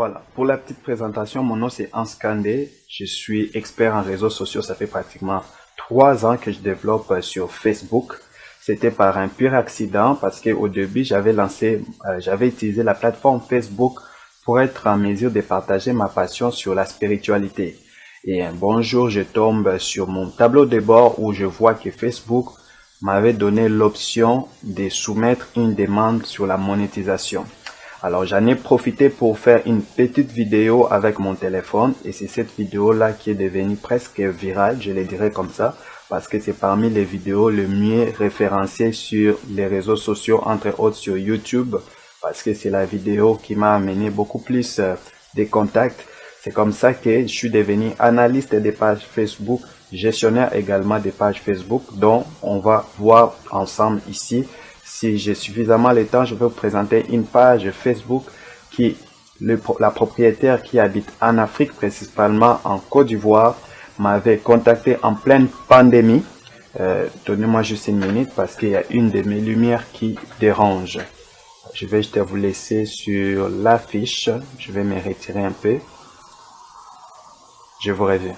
Voilà, pour la petite présentation, mon nom c'est Hans Kandé. Je suis expert en réseaux sociaux. Ça fait pratiquement 3 ans que je développe sur Facebook. C'était par un pur accident parce qu'au début, j'avais utilisé la plateforme Facebook pour être en mesure de partager ma passion sur la spiritualité. Et un bon jour, je tombe sur mon tableau de bord où je vois que Facebook m'avait donné l'option de soumettre une demande sur la monétisation. Alors, j'en ai profité pour faire une petite vidéo avec mon téléphone et c'est cette vidéo-là qui est devenue presque virale, je le dirais comme ça, parce que c'est parmi les vidéos les mieux référencées sur les réseaux sociaux, entre autres sur YouTube, parce que c'est la vidéo qui m'a amené beaucoup plus de contacts. C'est comme ça que je suis devenu analyste des pages Facebook, gestionnaire également des pages Facebook, dont on va voir ensemble ici. Si j'ai suffisamment le temps, je vais vous présenter une page Facebook qui, la propriétaire qui habite en Afrique, principalement en Côte d'Ivoire, m'avait contacté en pleine pandémie. Donnez-moi juste une minute parce qu'il y a une de mes lumières qui dérange. Je vais juste vous laisser sur l'affiche. Je vais me retirer un peu. Je vous reviens.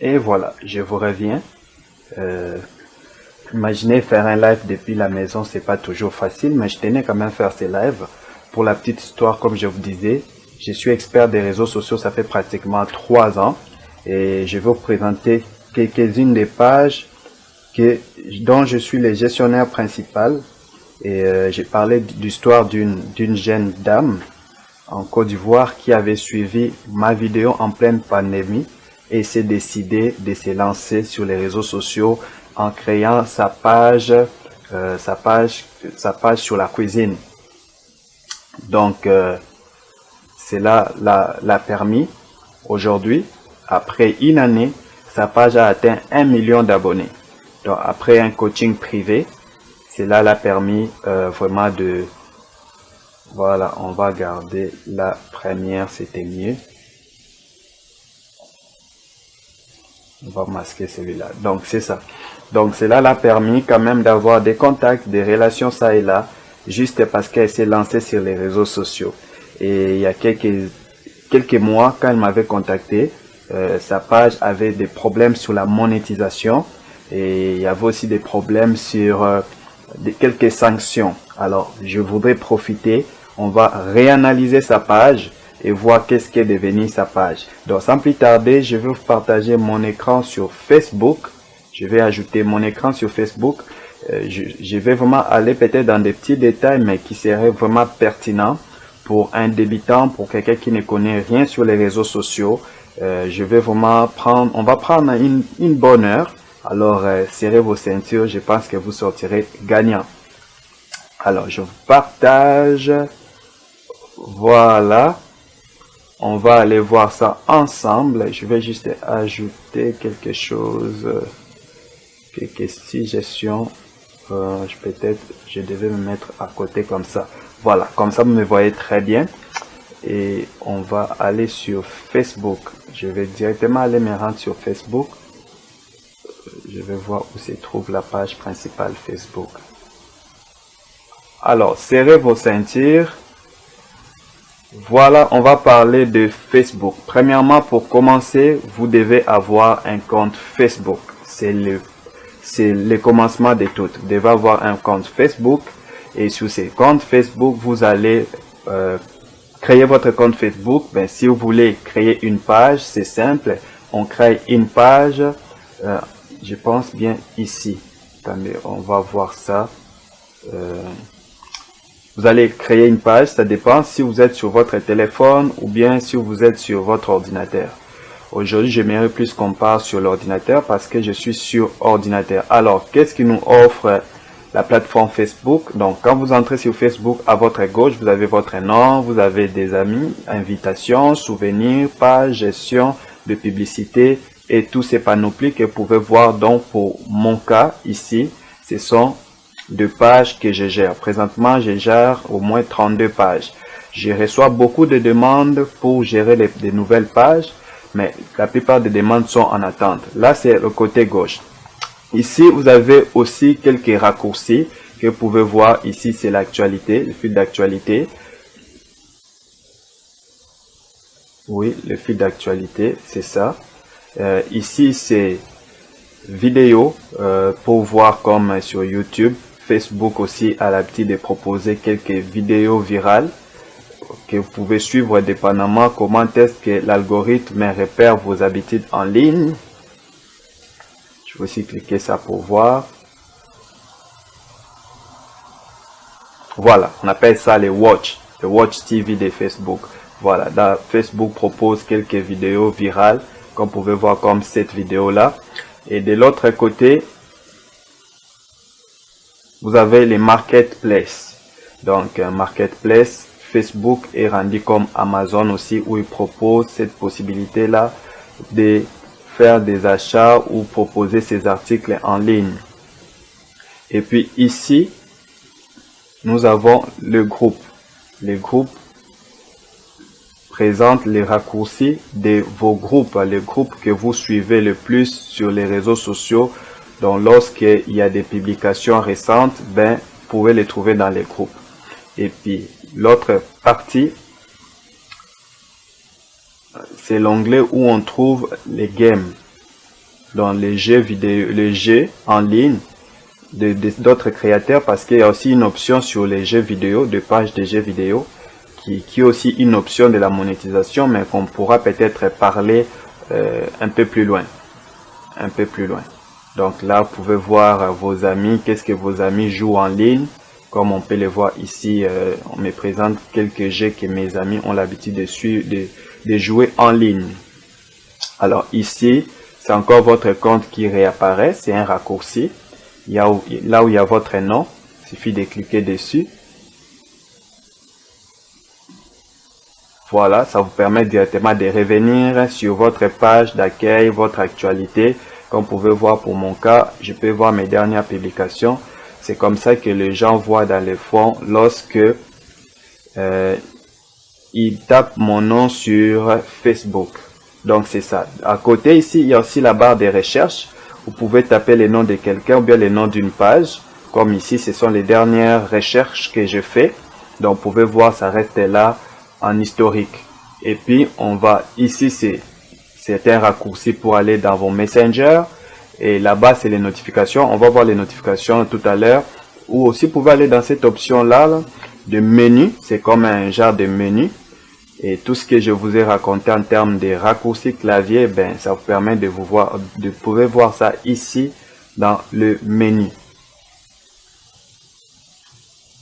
Et voilà, je vous reviens. Imaginez faire un live depuis la maison, c'est pas toujours facile, mais je tenais quand même faire ces lives. Pour la petite histoire, comme je vous disais, je suis expert des réseaux sociaux, ça fait pratiquement 3 ans. Et je vais vous présenter quelques-unes des pages dont je suis le gestionnaire principal. Et j'ai parlé de l'histoire d'une jeune dame en Côte d'Ivoire qui avait suivi ma vidéo en pleine pandémie et s'est décidé de se lancer sur les réseaux sociaux en créant sa page sur la cuisine. Donc, cela l'a permis aujourd'hui, après une année, sa page a atteint 1 million d'abonnés. Donc, après un coaching privé, cela l'a permis vraiment de... Voilà, on va garder la première, c'était mieux. On va masquer celui-là. Donc, c'est ça. Donc, cela l'a permis quand même d'avoir des contacts, des relations ça et là, juste parce qu'elle s'est lancée sur les réseaux sociaux. Et il y a quelques mois, quand elle m'avait contacté, sa page avait des problèmes sur la monétisation et il y avait aussi des problèmes sur quelques sanctions. Alors, je voudrais profiter, on va réanalyser sa page et voir qu'est-ce qui est devenu sa page. Donc, sans plus tarder, je vais vous partager mon écran sur Facebook. Je vais ajouter mon écran sur Facebook. Je vais vraiment aller peut-être dans des petits détails, mais qui seraient vraiment pertinents pour un débutant, pour quelqu'un qui ne connaît rien sur les réseaux sociaux. Je vais vraiment prendre, on va prendre une bonne heure. Alors, serrez vos ceintures, je pense que vous sortirez gagnant. Alors, je vous partage. Voilà. On va aller voir ça ensemble. Je vais juste ajouter quelque chose, quelques suggestions. Peut-être, je devais me mettre à côté comme ça. Voilà, comme ça vous me voyez très bien. Et on va aller sur Facebook. Je vais directement aller me rendre sur Facebook. Je vais voir où se trouve la page principale Facebook. Alors, serrez vos ceintures. Voilà, on va parler de Facebook. Premièrement, pour commencer, vous devez avoir un compte Facebook. C'est le commencement de tout. Vous devez avoir un compte Facebook et sur ces comptes Facebook, vous allez créer votre compte Facebook, ben, si vous voulez créer une page, c'est simple. On crée une page, je pense bien ici. Attendez, on va voir ça. Vous allez créer une page, ça dépend si vous êtes sur votre téléphone ou bien si vous êtes sur votre ordinateur. Aujourd'hui, j'aimerais plus qu'on parle sur l'ordinateur parce que je suis sur ordinateur. Alors, qu'est-ce qui nous offre la plateforme Facebook? Donc, quand vous entrez sur Facebook, à votre gauche, vous avez votre nom, vous avez des amis, invitations, souvenirs, pages, gestion de publicité et tous ces panoplies que vous pouvez voir. Donc, pour mon cas, ici, ce sont 2 pages que je gère. Présentement, je gère au moins 32 pages. Je reçois beaucoup de demandes pour gérer des nouvelles pages, mais la plupart des demandes sont en attente. Là, c'est le côté gauche. Ici, vous avez aussi quelques raccourcis que vous pouvez voir. Ici, c'est l'actualité, le fil d'actualité. Oui, le fil d'actualité, c'est ça. Ici, c'est vidéo pour voir comme sur YouTube. Facebook aussi a l'habitude de proposer quelques vidéos virales que vous pouvez suivre dépendamment comment est-ce que l'algorithme repère vos habitudes en ligne. Je vais aussi cliquer ça pour voir. Voilà, on appelle ça les Watch, le Watch TV de Facebook. Voilà, là, Facebook propose quelques vidéos virales, comme vous pouvez voir comme cette vidéo-là. Et de l'autre côté, vous avez les marketplaces. Donc, marketplace, Facebook est rendu comme Amazon aussi, où il propose cette possibilité-là de faire des achats ou proposer ses articles en ligne. Et puis ici, nous avons le groupe. Les groupes présentent les raccourcis de vos groupes, les groupes que vous suivez le plus sur les réseaux sociaux. Donc, lorsqu'il y a des publications récentes, ben, vous pouvez les trouver dans les groupes. Et puis, l'autre partie, c'est l'onglet où on trouve les games. Dans les jeux vidéo, les jeux en ligne d'autres créateurs, parce qu'il y a aussi une option sur les jeux vidéo, de pages de jeux vidéo, qui est aussi une option de la monétisation, mais qu'on pourra peut-être parler un peu plus loin. Un peu plus loin. Donc là, vous pouvez voir vos amis, qu'est-ce que vos amis jouent en ligne. Comme on peut le voir ici, on me présente quelques jeux que mes amis ont l'habitude de jouer en ligne. Alors ici, c'est encore votre compte qui réapparaît, c'est un raccourci. Là où il y a votre nom, il suffit de cliquer dessus. Voilà, ça vous permet directement de revenir sur votre page d'accueil, votre actualité. Comme vous pouvez voir pour mon cas, je peux voir mes dernières publications. C'est comme ça que les gens voient dans le fond lorsque ils tapent mon nom sur Facebook. Donc c'est ça. À côté ici, il y a aussi la barre de recherche. Vous pouvez taper le nom de quelqu'un ou bien le nom d'une page. Comme ici, ce sont les dernières recherches que je fais. Donc vous pouvez voir, ça reste là en historique. Et puis on va ici, c'est un raccourci pour aller dans vos messengers. Et là-bas, c'est les notifications. On va voir les notifications tout à l'heure. Ou aussi, vous pouvez aller dans cette option-là de menu. C'est comme un genre de menu. Et tout ce que je vous ai raconté en termes de raccourcis clavier, ben, ça vous permet de vous pouvez voir ça ici dans le menu.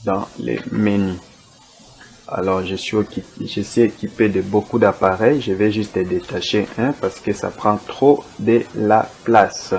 Dans les menus. Alors, je suis équipé de beaucoup d'appareils. Je vais juste détacher un parce que ça prend trop de la place.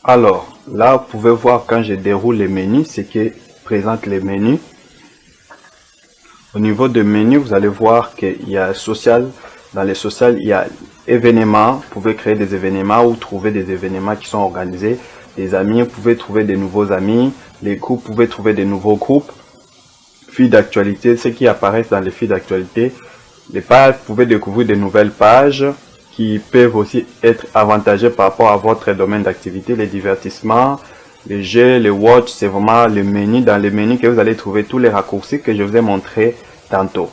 Alors, là, vous pouvez voir quand je déroule les menus, ce qui présente les menus. Au niveau de menu, vous allez voir qu'il y a social. Dans les social, il y a événements. Vous pouvez créer des événements ou trouver des événements qui sont organisés. Les amis, vous pouvez trouver des nouveaux amis. Les groupes, vous pouvez trouver des nouveaux groupes. Fil d'actualité, ceux qui apparaissent dans les fils d'actualité. Les pages, vous pouvez découvrir de nouvelles pages qui peuvent aussi être avantageuses par rapport à votre domaine d'activité. Les divertissements, les jeux, les watch, c'est vraiment le menu. Dans le menu que vous allez trouver tous les raccourcis que je vous ai montré tantôt.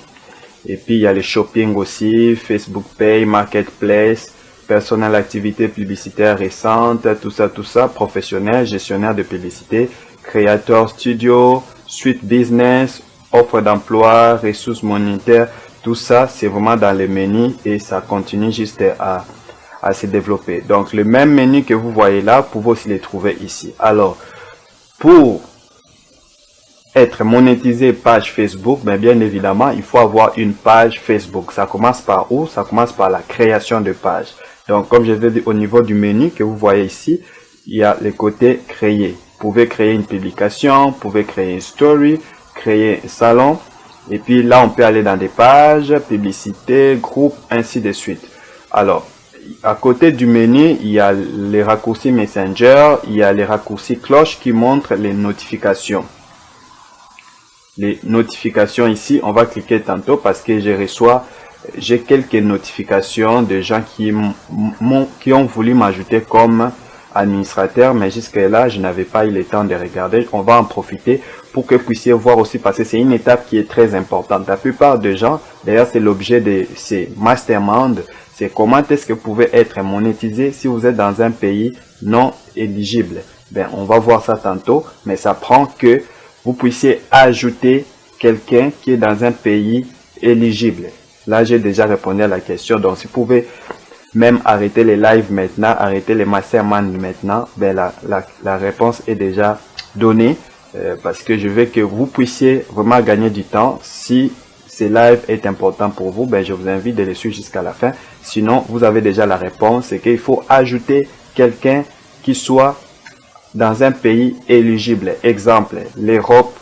Et puis il y a les shopping aussi, Facebook Pay, Marketplace, personnel activité publicitaire récente, tout ça, professionnel, gestionnaire de publicité, créateur studio, suite business, offre d'emploi, ressources monétaires, tout ça c'est vraiment dans les menus et ça continue juste à se développer. Donc le même menu que vous voyez là, vous pouvez aussi les trouver ici. Alors pour être monétisé page Facebook, mais bien évidemment, il faut avoir une page Facebook. Ça commence par où? Ça commence par la création de page. Donc, comme je l'ai dit, au niveau du menu que vous voyez ici, il y a le côté créer. Vous pouvez créer une publication, vous pouvez créer une story, créer un salon. Et puis là, on peut aller dans des pages, publicité, groupe, ainsi de suite. Alors, à côté du menu, il y a les raccourcis Messenger, il y a les raccourcis cloche qui montrent les notifications. Les notifications ici, on va cliquer tantôt parce que j'ai quelques notifications de gens qui ont voulu m'ajouter comme administrateur, mais jusque là je n'avais pas eu le temps de regarder. On va en profiter pour que vous puissiez voir aussi parce que c'est une étape qui est très importante. La plupart des gens, d'ailleurs c'est l'objet de ces masterminds, c'est comment est-ce que vous pouvez être monétisé si vous êtes dans un pays non éligible. Ben on va voir ça tantôt, mais ça prend que vous puissiez ajouter quelqu'un qui est dans un pays éligible. Là, j'ai déjà répondu à la question. Donc, si vous pouvez même arrêter les lives maintenant, arrêter les masterminds maintenant, ben la réponse est déjà donnée parce que je veux que vous puissiez vraiment gagner du temps. Si ce live est important pour vous, ben je vous invite de les suivre jusqu'à la fin. Sinon, vous avez déjà la réponse. C'est qu'il faut ajouter quelqu'un qui soit dans un pays éligible. Exemple, l'Europe,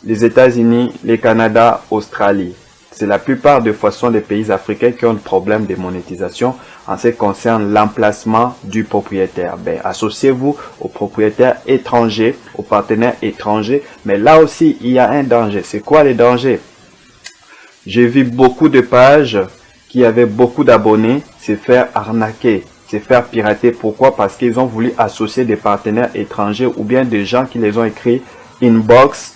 les États-Unis, le Canada, Australie. C'est la plupart des fois sont des pays africains qui ont le problème de monétisation en ce qui concerne l'emplacement du propriétaire. Ben, associez-vous aux propriétaires étrangers, aux partenaires étrangers. Mais là aussi, il y a un danger. C'est quoi le danger? J'ai vu beaucoup de pages qui avaient beaucoup d'abonnés se faire arnaquer, se faire pirater. Pourquoi? Parce qu'ils ont voulu associer des partenaires étrangers ou bien des gens qui les ont écrit inbox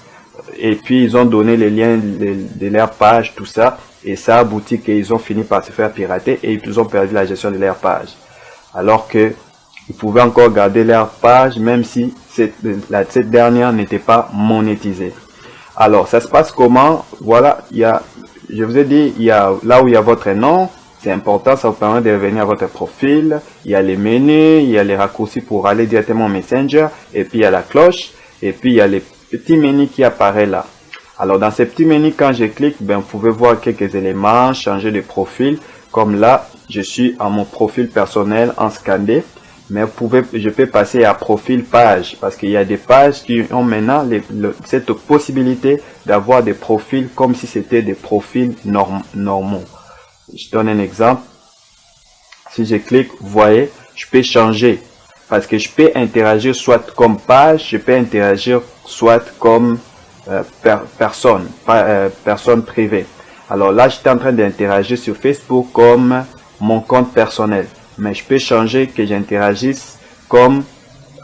et puis ils ont donné les liens de leur page, tout ça, et ça aboutit qu'ils ont fini par se faire pirater et ils ont perdu la gestion de leur page. Alors que ils pouvaient encore garder leur page même si cette dernière n'était pas monétisée. Alors ça se passe comment? Voilà, je vous ai dit, il y a là où il y a votre nom. C'est important, ça vous permet de revenir à votre profil. Il y a les menus, il y a les raccourcis pour aller directement au Messenger. Et puis il y a la cloche. Et puis il y a les petits menus qui apparaissent là. Alors dans ces petits menus, quand je clique, ben, vous pouvez voir quelques éléments, changer de profil. Comme là, je suis à mon profil personnel en scandé. Mais je peux passer à profil page. Parce qu'il y a des pages qui ont maintenant cette possibilité d'avoir des profils comme si c'était des profils normaux. Je donne un exemple. Si je clique, vous voyez, je peux changer. Parce que je peux interagir soit comme page, je peux interagir soit comme personne privée. Alors là, j'étais en train d'interagir sur Facebook comme mon compte personnel. Mais je peux changer que j'interagisse comme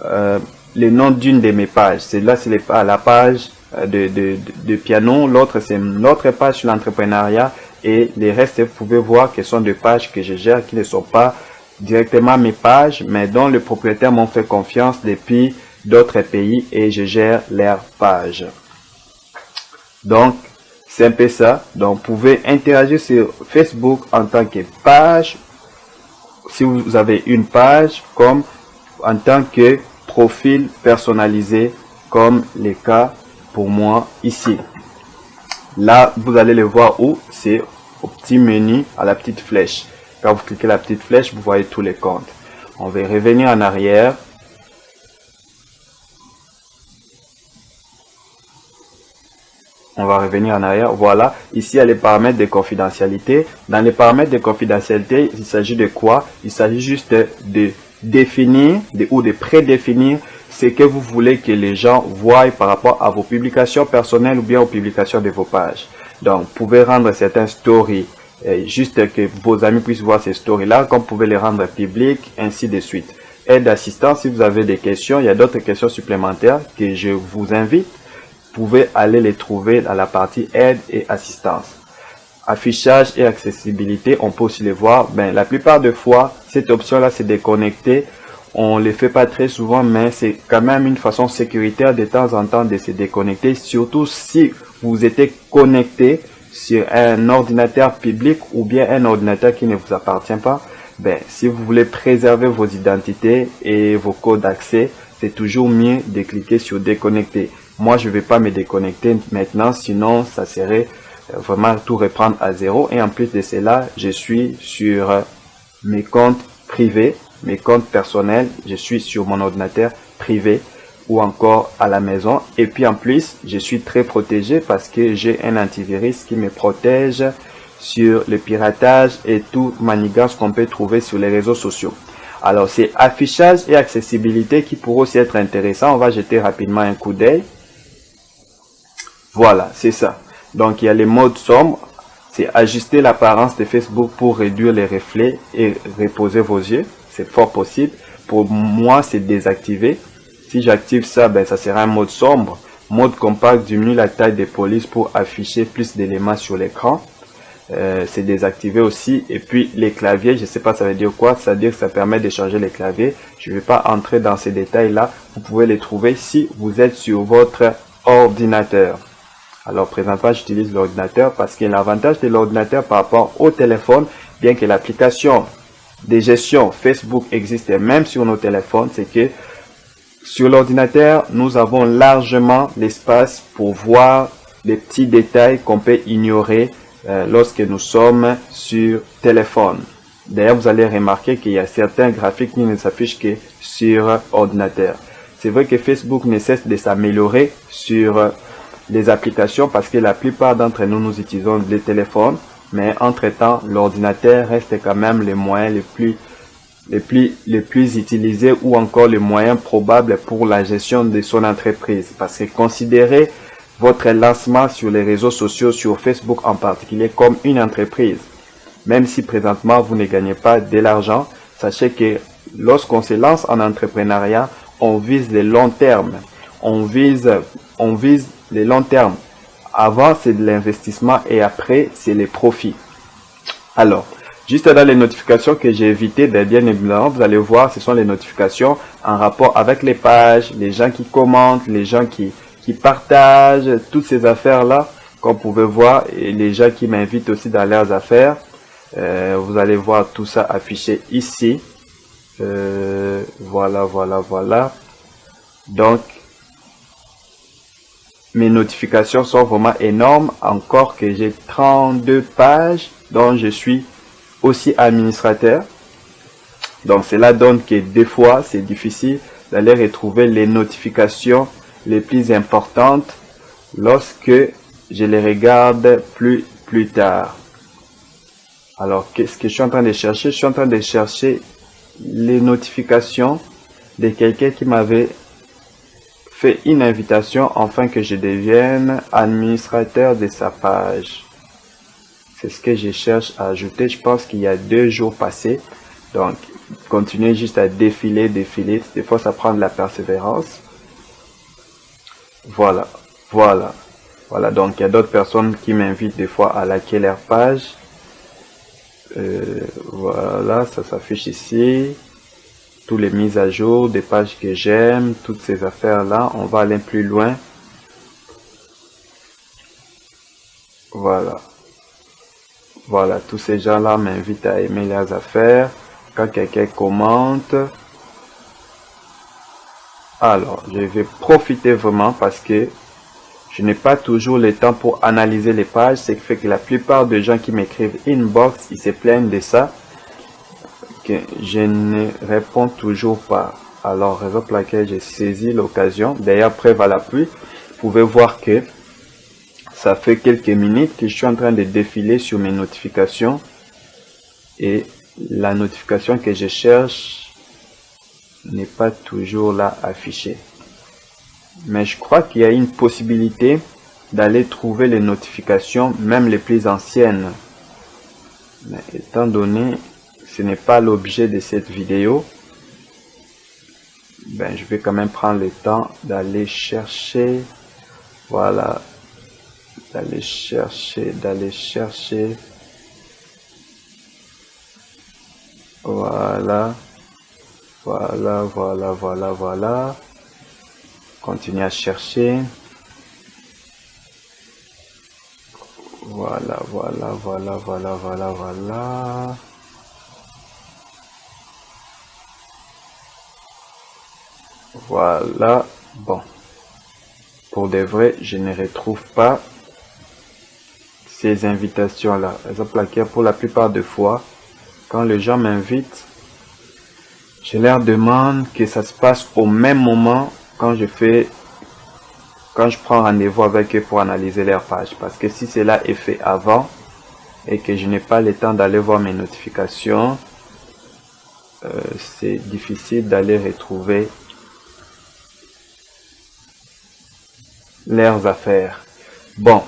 le nom d'une de mes pages. Là, c'est la page de piano. L'autre, c'est notre page sur l'entrepreneuriat. Et les restes, vous pouvez voir que ce sont des pages que je gère qui ne sont pas directement mes pages, mais dont le propriétaire m'ont fait confiance depuis d'autres pays et je gère leurs pages. Donc, c'est un peu ça. Donc, vous pouvez interagir sur Facebook en tant que page, si vous avez une page, comme en tant que profil personnalisé, comme le cas pour moi ici. Là, vous allez le voir où? C'est au petit menu, à la petite flèche. Quand vous cliquez la petite flèche, vous voyez tous les comptes. On va revenir en arrière. On va revenir en arrière. Voilà. Ici, il y a les paramètres de confidentialité. Dans les paramètres de confidentialité, il s'agit de quoi? Il s'agit juste de définir ou de prédéfinir ce que vous voulez que les gens voient par rapport à vos publications personnelles ou bien aux publications de vos pages. Donc, vous pouvez rendre certains stories, juste que vos amis puissent voir ces stories-là, comme vous pouvez les rendre publics, ainsi de suite. Aide d'assistance, si vous avez des questions, il y a d'autres questions supplémentaires que je vous invite. Vous pouvez aller les trouver dans la partie aide et assistance. Affichage et accessibilité, on peut aussi les voir. La plupart des fois, cette option-là, c'est déconnecté. On ne le fait pas très souvent, mais c'est quand même une façon sécuritaire de temps en temps de se déconnecter, surtout si vous êtes connecté sur un ordinateur public ou bien un ordinateur qui ne vous appartient pas. Si vous voulez préserver vos identités et vos codes d'accès, c'est toujours mieux de cliquer sur déconnecter. Moi, je ne vais pas me déconnecter maintenant, sinon ça serait vraiment tout reprendre à zéro. Et en plus de cela, je suis sur mes comptes privés, mes comptes personnels. Je suis sur mon ordinateur privé ou encore à la maison. Et puis en plus, je suis très protégé parce que j'ai un antivirus qui me protège sur le piratage et tout manigance qu'on peut trouver sur les réseaux sociaux. Alors, c'est affichage et accessibilité qui pourrait aussi être intéressant. On va jeter rapidement un coup d'œil. Voilà, c'est ça. Donc, il y a les modes sombres. C'est ajuster l'apparence de Facebook pour réduire les reflets et reposer vos yeux. C'est fort possible. Pour moi, c'est désactivé. Si j'active ça, ça sera un mode sombre. Mode compact diminue la taille des polices pour afficher plus d'éléments sur l'écran. C'est désactivé aussi. Et puis les claviers, je ne sais pas ça veut dire quoi. Ça veut dire que ça permet de changer les claviers. Je ne vais pas entrer dans ces détails là. Vous pouvez les trouver si vous êtes sur votre ordinateur. Alors présentement, j'utilise l'ordinateur parce que l'avantage de l'ordinateur par rapport au téléphone, bien que l'application de gestion Facebook existe même sur nos téléphones, c'est que sur l'ordinateur, nous avons largement l'espace pour voir les petits détails qu'on peut ignorer lorsque nous sommes sur téléphone. D'ailleurs, vous allez remarquer qu'il y a certains graphiques qui ne s'affichent que sur ordinateur. C'est vrai que Facebook ne cesse de s'améliorer sur les applications parce que la plupart d'entre nous, nous utilisons les téléphones. Mais entre-temps, l'ordinateur reste quand même les moyens les plus utilisés ou encore les moyens probables pour la gestion de son entreprise. Parce que considérez votre lancement sur les réseaux sociaux, sur Facebook en particulier, comme une entreprise. Même si présentement vous ne gagnez pas de l'argent, sachez que lorsqu'on se lance en entrepreneuriat, on vise les longs termes. On vise les longs termes. Avant, c'est de l'investissement et après, c'est les profits. Alors, juste dans les notifications que j'ai évitées, bien évidemment, vous allez voir, ce sont les notifications en rapport avec les pages, les gens qui commentent, les gens qui partagent, toutes ces affaires-là, comme vous pouvez voir, et les gens qui m'invitent aussi dans leurs affaires. Vous allez voir tout ça affiché ici. Voilà. Donc, mes notifications sont vraiment énormes, encore que j'ai 32 pages dont je suis aussi administrateur. Donc cela donne que des fois c'est difficile d'aller retrouver les notifications les plus importantes lorsque je les regarde plus tard. Alors qu'est-ce que je suis en train de chercher? Je suis en train de chercher les notifications de quelqu'un qui m'avait fait une invitation afin que je devienne administrateur de sa page. C'est ce que je cherche à ajouter. Je pense qu'il y a 2 jours passés. Donc, continuez juste à défiler. Des fois, ça prend de la persévérance. Voilà. Donc, il y a d'autres personnes qui m'invitent des fois à liker leur page. Voilà, ça s'affiche ici. Toutes les mises à jour, des pages que j'aime, toutes ces affaires-là. On va aller plus loin. Voilà, tous ces gens-là m'invitent à aimer leurs affaires. Quand quelqu'un commente, alors, je vais profiter vraiment parce que je n'ai pas toujours le temps pour analyser les pages. Ce qui fait que la plupart des gens qui m'écrivent inbox, ils se plaignent de ça. Que je ne réponds toujours pas. Alors, raison pour laquelle j'ai saisi l'occasion. D'ailleurs, preuve à l'appui, vous pouvez voir que ça fait quelques minutes que je suis en train de défiler sur mes notifications et la notification que je cherche n'est pas toujours là affichée. Mais je crois qu'il y a une possibilité d'aller trouver les notifications, même les plus anciennes. Mais étant donné que ce n'est pas l'objet de cette vidéo, ben, je vais quand même prendre le temps d'aller chercher, voilà, d'aller chercher, voilà, voilà, continuer à chercher, voilà, voilà, bon, pour de vrai, je ne retrouve pas ces invitations-là. Par exemple, pour la plupart des fois, quand les gens m'invitent, je leur demande que ça se passe au même moment quand je prends rendez-vous avec eux pour analyser leur page. Parce que si cela est fait avant et que je n'ai pas le temps d'aller voir mes notifications, c'est difficile d'aller retrouver leurs affaires. Bon,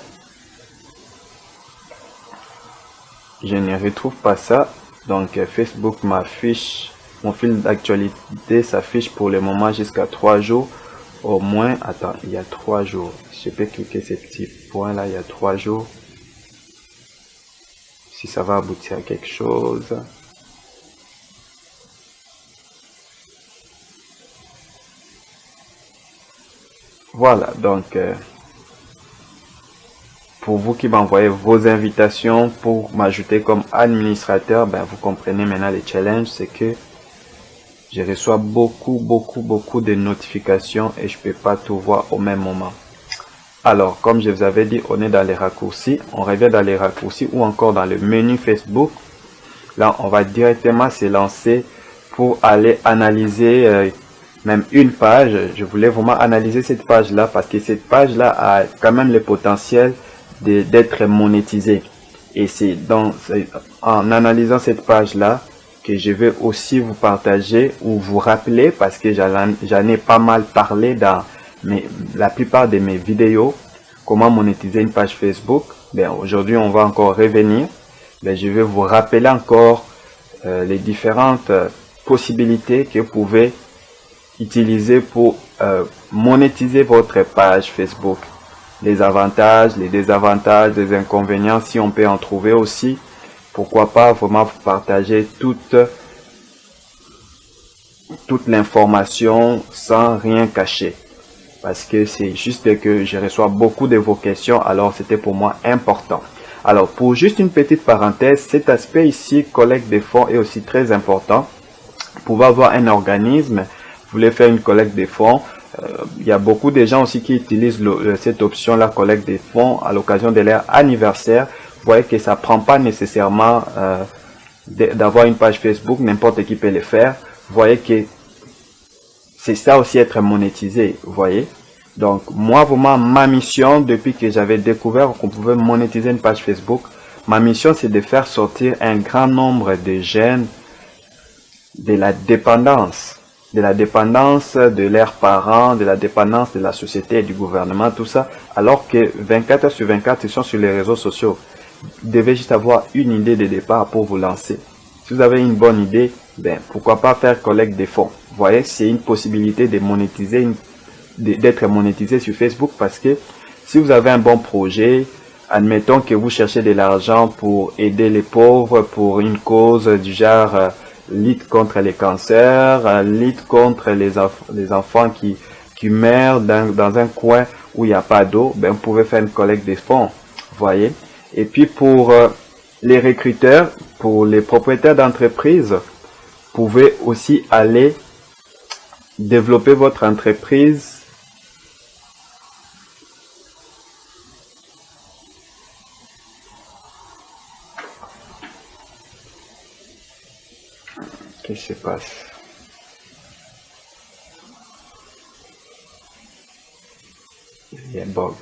je ne retrouve pas ça. Donc Facebook m'affiche, mon fil d'actualité s'affiche pour le moment jusqu'à 3 jours. Au moins, attends, il y a 3 jours. Je peux cliquer ce petit point là, il y a 3 jours. Si ça va aboutir à quelque chose. Voilà, donc pour vous qui m'envoyez vos invitations pour m'ajouter comme administrateur, ben vous comprenez maintenant le challenge, c'est que je reçois beaucoup de notifications et je peux pas tout voir au même moment. Alors, comme je vous avais dit, on est dans les raccourcis. On revient dans les raccourcis ou encore dans le menu Facebook. Là, on va directement se lancer pour aller analyser même une page. Je voulais vraiment analyser cette page-là parce que cette page-là a quand même le potentiel d'être monétisée. Et c'est en analysant cette page-là que je vais aussi vous partager ou vous rappeler, parce que j'en ai pas mal parlé dans la plupart de mes vidéos, comment monétiser une page Facebook. Ben, aujourd'hui, on va encore revenir. Ben, je vais vous rappeler encore les différentes possibilités que vous pouvez utiliser pour monétiser votre page Facebook. Les avantages, les désavantages, les inconvénients, si on peut en trouver aussi. Pourquoi pas vraiment vous partager toute l'information sans rien cacher. Parce que c'est juste que je reçois beaucoup de vos questions, alors c'était pour moi important. Alors, pour juste une petite parenthèse, cet aspect ici, collecte des fonds, est aussi très important. Vous pouvez avoir un organisme, vous voulez faire une collecte des fonds. Il y a beaucoup de gens aussi qui utilisent cette option-là, collecte des fonds, à l'occasion de leur anniversaire. Vous voyez que ça prend pas nécessairement d'avoir une page Facebook, n'importe qui peut le faire. Vous voyez que c'est ça aussi, être monétisé, vous voyez. Donc, moi, vraiment, ma mission, depuis que j'avais découvert qu'on pouvait monétiser une page Facebook, ma mission, c'est de faire sortir un grand nombre de jeunes de la dépendance de leurs parents, de la dépendance de la société et du gouvernement, tout ça, alors que 24 heures sur 24, ils sont sur les réseaux sociaux. Vous devez juste avoir une idée de départ pour vous lancer. Si vous avez une bonne idée, ben, pourquoi pas faire collecte des fonds. Vous voyez, c'est une possibilité de monétiser, d'être monétisé sur Facebook, parce que si vous avez un bon projet, admettons que vous cherchez de l'argent pour aider les pauvres, pour une cause du genre lutte contre les cancers, lutte contre les enfants qui meurent dans un coin où il n'y a pas d'eau, ben, vous pouvez faire une collecte des fonds. Vous voyez. Et puis pour les recruteurs, pour les propriétaires d'entreprises, vous pouvez aussi aller développer votre entreprise Qu'est-ce qui se passe? Il y a un bug.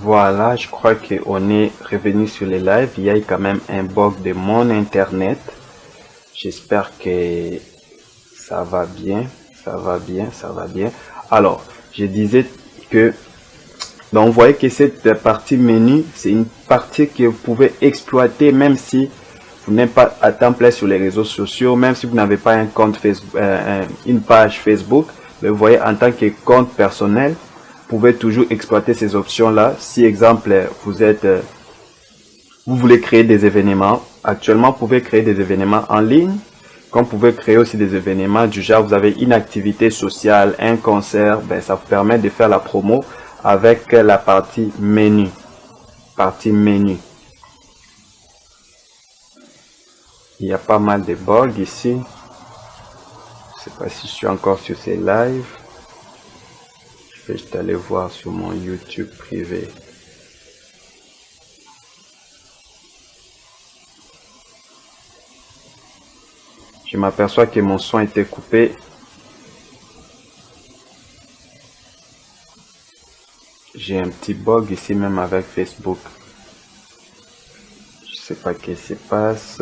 Voilà, je crois qu'on est revenu sur les lives. Il y a eu quand même un bug de mon internet. J'espère que ça va bien, ça va bien, ça va bien. Alors, je disais que, donc vous voyez que cette partie menu, c'est une partie que vous pouvez exploiter même si vous n'êtes pas à temps plein sur les réseaux sociaux, même si vous n'avez pas un compte Facebook, une page Facebook. Mais vous voyez, en tant que compte personnel, vous pouvez toujours exploiter ces options-là. Si, exemple, vous voulez créer des événements, actuellement, vous pouvez créer des événements en ligne. Comme vous pouvez créer aussi des événements du genre, vous avez une activité sociale, un concert, ben, ça vous permet de faire la promo avec la partie menu. Partie menu. Il y a pas mal de bugs ici. Je sais pas si je suis encore sur ces lives. Je vais juste aller voir sur mon YouTube privé. Je m'aperçois que mon son était coupé. J'ai un petit bug ici même avec Facebook. Je sais pas ce qui se passe.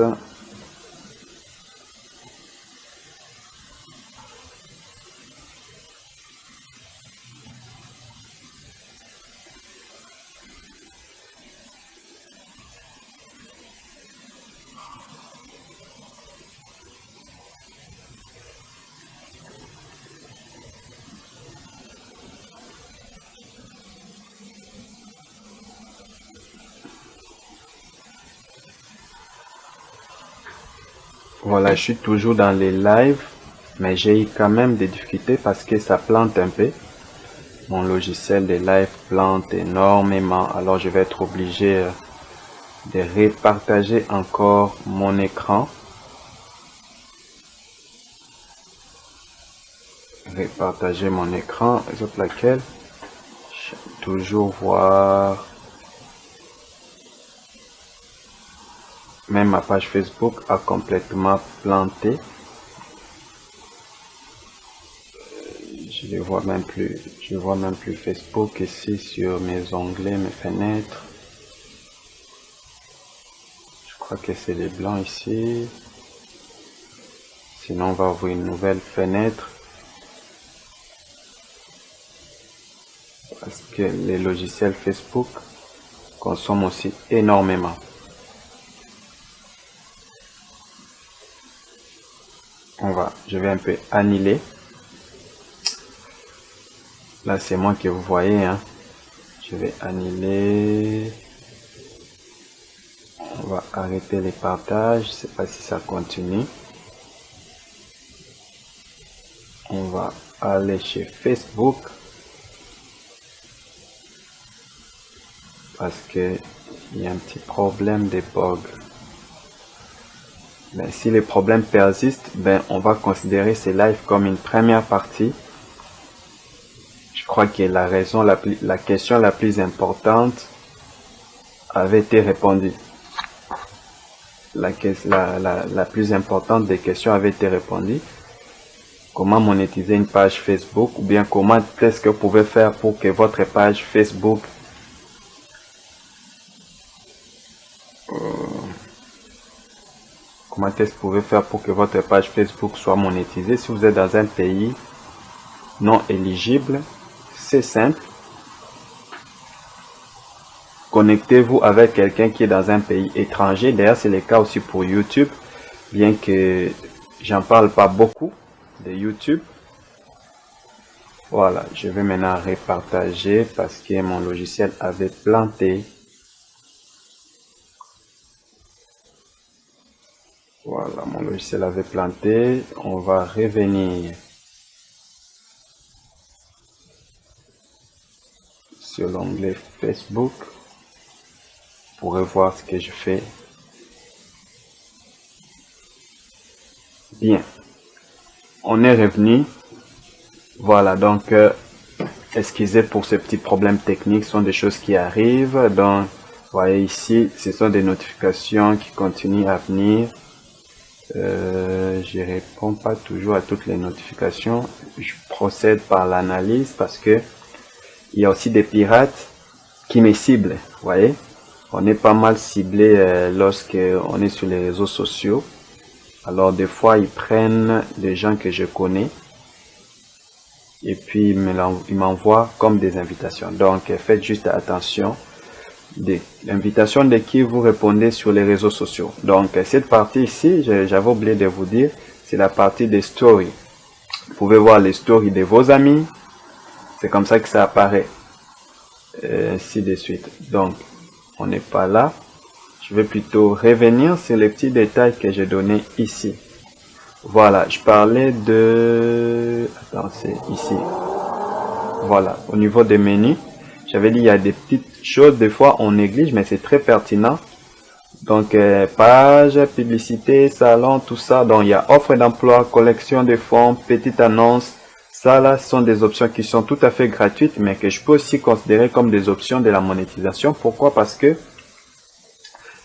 Voilà, je suis toujours dans les lives, mais j'ai eu quand même des difficultés parce que ça plante un peu. Mon logiciel de live plante énormément, alors je vais être obligé de repartager encore mon écran. Repartager mon écran, exemple laquelle, toujours voir. Même ma page Facebook a complètement planté. Je vois même plus Facebook ici sur mes onglets, mes fenêtres. Je crois que c'est les blancs ici. Sinon, on va ouvrir une nouvelle fenêtre. Parce que les logiciels Facebook consomment aussi énormément. Je vais un peu annuler. Là, c'est moi que vous voyez, hein. Je vais annuler. On va arrêter les partages. Je sais pas si ça continue. On va aller chez Facebook. Parce que il y a un petit problème de bug. Ben, si les problèmes persistent, ben, on va considérer ces lives comme une première partie. Je crois que la question la plus importante avait été répondue. La plus importante des questions avait été répondue. Comment monétiser une page Facebook, ou bien comment est-ce que vous pouvez faire pour que votre page Facebook comment est-ce que vous pouvez faire pour que votre page Facebook soit monétisée si vous êtes dans un pays non éligible. C'est simple. Connectez-vous avec quelqu'un qui est dans un pays étranger. D'ailleurs, c'est le cas aussi pour YouTube, bien que j'en parle pas beaucoup de YouTube. Voilà, je vais maintenant repartager parce que mon logiciel avait planté. Voilà, mon logiciel avait planté. On va revenir sur l'onglet Facebook pour voir ce que je fais. Bien, on est revenu. Voilà, donc excusez pour ce petit problème technique, ce sont des choses qui arrivent. Donc, vous voyez ici, ce sont des notifications qui continuent à venir. Je réponds pas toujours à toutes les notifications. Je procède par l'analyse parce que il y a aussi des pirates qui me cible. Vous voyez, on est pas mal ciblé lorsque on est sur les réseaux sociaux. Alors des fois, ils prennent des gens que je connais et puis ils m'envoient comme des invitations. Donc faites juste attention. L'invitation de qui vous répondez sur les réseaux sociaux. Donc cette partie ici, j'avais oublié de vous dire, c'est la partie des stories. Vous pouvez voir les stories de vos amis. C'est comme ça que ça apparaît. Ainsi de suite. Donc, on n'est pas là. Je vais plutôt revenir sur les petits détails que j'ai donnés ici. Voilà, je parlais de... Attends, c'est ici. Voilà, au niveau des menus, j'avais dit il y a des petites choses, des fois on néglige, mais c'est très pertinent. Donc, page, publicité, salon, tout ça. Donc, il y a offre d'emploi, collection de fonds, petite annonce. Ça, là, sont des options qui sont tout à fait gratuites, mais que je peux aussi considérer comme des options de la monétisation. Pourquoi? Parce que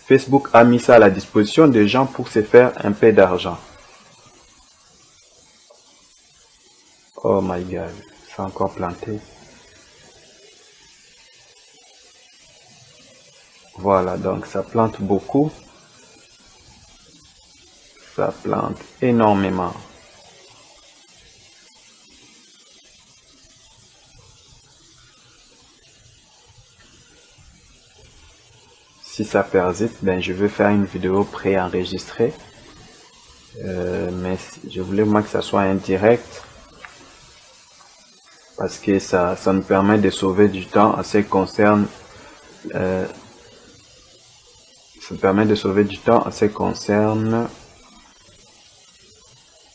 Facebook a mis ça à la disposition des gens pour se faire un peu d'argent. Oh my God, c'est encore planté. Voilà, donc ça plante beaucoup. Ça plante énormément. Si ça persiste, ben je vais faire une vidéo préenregistrée. Mais je voulais moi que ça soit indirect. Parce que ça nous permet de sauver du temps en ce qui concerne ça permet de sauver du temps en ce qui concerne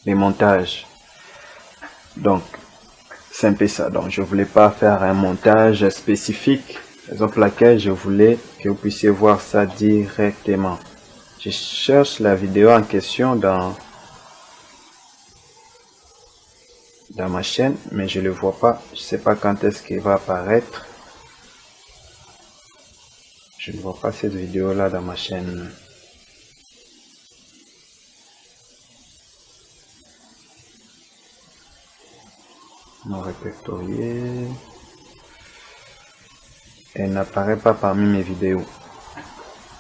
les montages. Donc c'est un peu ça. Donc je voulais pas faire un montage spécifique, raison pour laquelle je voulais que vous puissiez voir ça directement. Je cherche la vidéo en question dans ma chaîne, mais je le vois pas. Je sais pas quand est-ce qu'il va apparaître. Je ne vois pas cette vidéo là dans ma chaîne. Non répertorié. Elle n'apparaît pas parmi mes vidéos.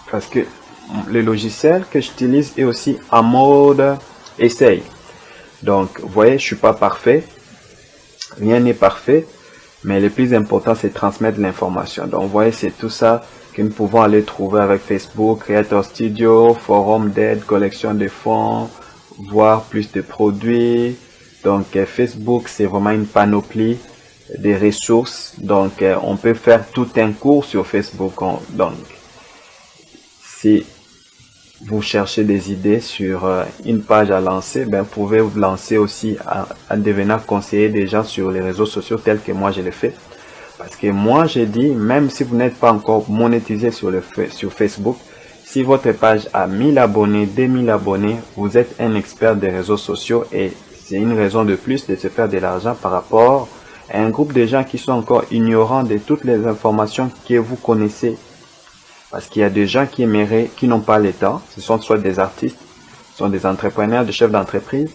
Parce que le logiciel que j'utilise est aussi en mode essai. Donc, vous voyez, je suis pas parfait. Rien n'est parfait. Mais le plus important, c'est transmettre l'information. Donc, vous voyez, c'est tout ça que nous pouvons aller trouver avec Facebook, Creator Studio, forum d'aide, collection de fonds, voir plus de produits. Donc, Facebook, c'est vraiment une panoplie de ressources. Donc, on peut faire tout un cours sur Facebook. Donc, si vous cherchez des idées sur une page à lancer, ben, vous pouvez vous lancer aussi en devenant conseiller des gens sur les réseaux sociaux tels que moi je l'ai fait. Parce que moi j'ai dit, même si vous n'êtes pas encore monétisé sur Facebook, si votre page a 1000 abonnés, 2000 abonnés, vous êtes un expert des réseaux sociaux et c'est une raison de plus de se faire de l'argent par rapport à un groupe de gens qui sont encore ignorants de toutes les informations que vous connaissez. Parce qu'il y a des gens qui aimeraient, qui n'ont pas le temps, ce sont soit des artistes, ce sont des entrepreneurs, des chefs d'entreprise,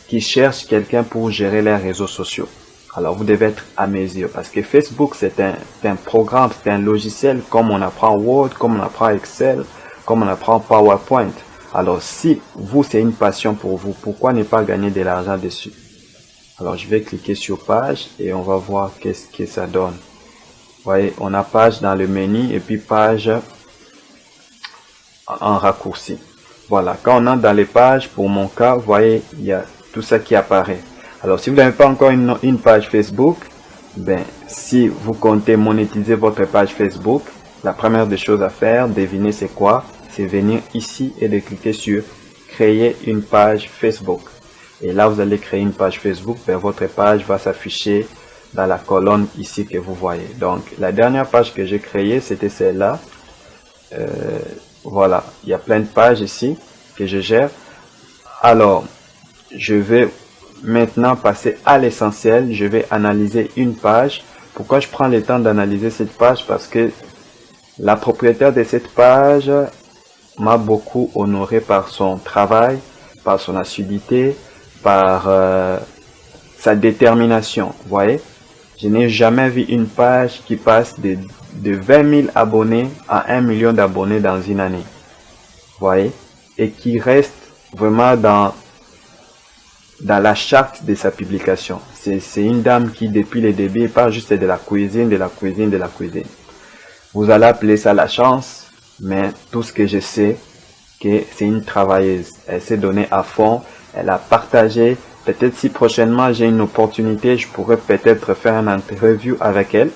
qui cherchent quelqu'un pour gérer leurs réseaux sociaux. Alors vous devez être à mes yeux, parce que Facebook c'est un programme, c'est un logiciel comme on apprend Word, comme on apprend Excel, comme on apprend PowerPoint. Alors si vous c'est une passion pour vous, pourquoi ne pas gagner de l'argent dessus? Alors je vais cliquer sur page et on va voir qu'est-ce que ça donne. Vous voyez, on a page dans le menu et puis page en raccourci. Voilà, quand on entre dans les pages, pour mon cas, vous voyez, il y a tout ça qui apparaît. Alors, si vous n'avez pas encore une page Facebook, ben, si vous comptez monétiser votre page Facebook, la première des choses à faire, devinez c'est quoi? C'est venir ici et de cliquer sur créer une page Facebook. Et là, vous allez créer une page Facebook, ben, votre page va s'afficher dans la colonne ici que vous voyez. Donc, la dernière page que j'ai créée, c'était celle-là. Voilà, il y a plein de pages ici que je gère. Alors, je vais maintenant passer à l'essentiel. Je vais analyser une page. Pourquoi je prends le temps d'analyser cette page? Parce que la propriétaire de cette page m'a beaucoup honoré par son travail, par son assiduité, par sa détermination. Vous voyez, Je n'ai jamais vu une page qui passe de 20 000 abonnés à 1 million d'abonnés dans une année. Vous voyez? Et qui reste vraiment dans la charte de sa publication. C'est une dame qui, depuis le début, parle juste de la cuisine, de la cuisine, de la cuisine. Vous allez appeler ça la chance, mais tout ce que je sais, que c'est une travailleuse. Elle s'est donnée à fond, elle a partagé. Peut-être si prochainement j'ai une opportunité, je pourrais peut-être faire une interview avec elle.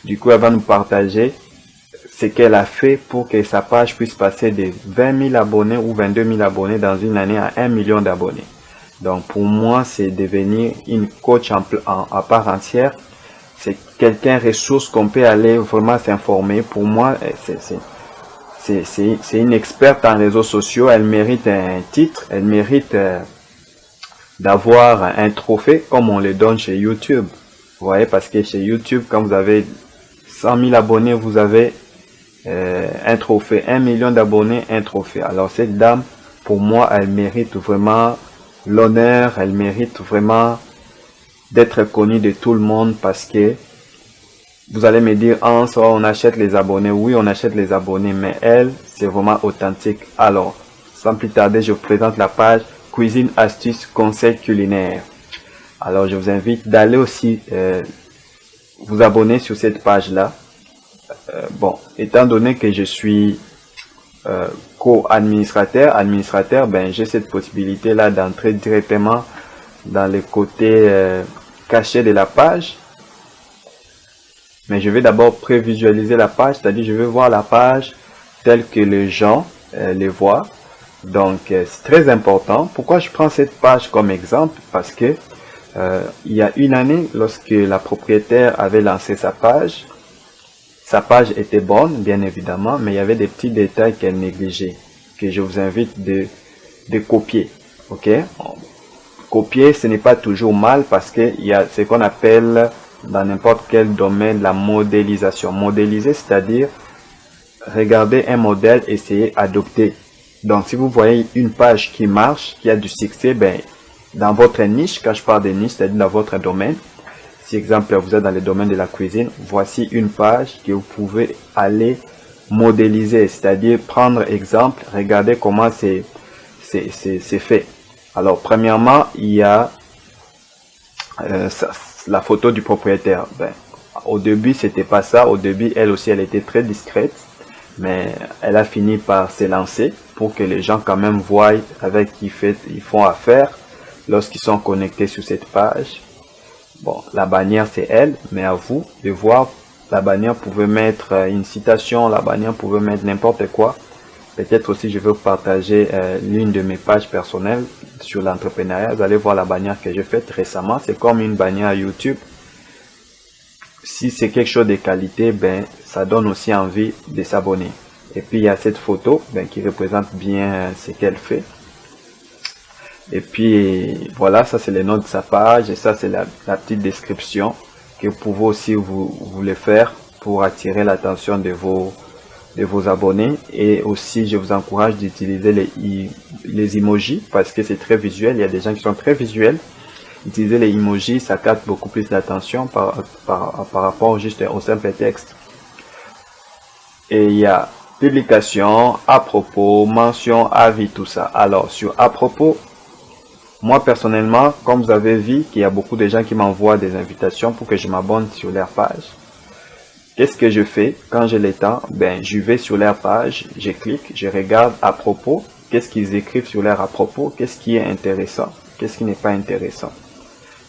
Du coup, elle va nous partager ce qu'elle a fait pour que sa page puisse passer de 20 000 abonnés ou 22 000 abonnés dans une année à 1 million d'abonnés. Donc pour moi, c'est devenir une coach à part entière. C'est quelqu'un ressource qu'on peut aller vraiment s'informer. Pour moi, c'est une experte en réseaux sociaux. Elle mérite un titre. Elle mérite d'avoir un trophée comme on le donne chez YouTube. Vous voyez, parce que chez YouTube, quand vous avez 100 000 abonnés, vous avez un trophée. 1 million d'abonnés, un trophée. Alors cette dame, pour moi, elle mérite vraiment l'honneur. Elle mérite vraiment d'être connue de tout le monde parce que vous allez me dire, on achète les abonnés. Oui, on achète les abonnés, mais elle, c'est vraiment authentique. Alors, sans plus tarder, je vous présente la page Cuisine, astuces, conseils culinaires. Alors, je vous invite d'aller aussi vous abonner sur cette page-là. Bon, étant donné que je suis administrateur, ben j'ai cette possibilité-là d'entrer directement dans le côté caché de la page. Mais je vais d'abord prévisualiser la page, c'est-à-dire je vais voir la page telle que les gens les voient. Donc c'est très important. Pourquoi je prends cette page comme exemple? Parce que il y a une année, lorsque la propriétaire avait lancé sa page était bonne, bien évidemment, mais il y avait des petits détails qu'elle négligeait, que je vous invite de copier. Ok? Copier, ce n'est pas toujours mal parce que il y a ce qu'on appelle dans n'importe quel domaine la modélisation. Modéliser, c'est-à-dire regarder un modèle, essayer d'adopter. Donc, si vous voyez une page qui marche, qui a du succès, ben, dans votre niche, quand je parle de niche, c'est-à-dire dans votre domaine, si exemple vous êtes dans le domaine de la cuisine, voici une page que vous pouvez aller modéliser, c'est-à-dire prendre exemple, regarder comment c'est fait. Alors, premièrement, il y a la photo du propriétaire. Ben, au début, c'était pas ça. Au début, elle aussi, elle était très discrète. Mais elle a fini par s'élancer pour que les gens quand même voient avec qui ils font affaire lorsqu'ils sont connectés sur cette page. Bon, la bannière, c'est elle, mais à vous de voir. La bannière pouvait mettre une citation, la bannière pouvait mettre n'importe quoi. Peut-être aussi, je vais vous partager l'une de mes pages personnelles sur l'entrepreneuriat. Vous allez voir la bannière que j'ai faite récemment. C'est comme une bannière YouTube. Si c'est quelque chose de qualité, ben, ça donne aussi envie de s'abonner. Et puis, il y a cette photo ben, qui représente bien ce qu'elle fait. Et puis, voilà, ça c'est le nom de sa page. Et ça, c'est la petite description que vous pouvez aussi vous le faire pour attirer l'attention de vos abonnés. Et aussi, je vous encourage d'utiliser les emojis parce que c'est très visuel. Il y a des gens qui sont très visuels. Utiliser les emojis, ça capte beaucoup plus d'attention par rapport juste au simple texte. Et il y a publication, à propos, mention, avis, tout ça. Alors, sur à propos, moi personnellement, comme vous avez vu qu'il y a beaucoup de gens qui m'envoient des invitations pour que je m'abonne sur leur page. Qu'est-ce que je fais quand j'ai le temps? Ben, je vais sur leur page, je clique, je regarde à propos, qu'est-ce qu'ils écrivent sur leur à propos, qu'est-ce qui est intéressant, qu'est-ce qui n'est pas intéressant.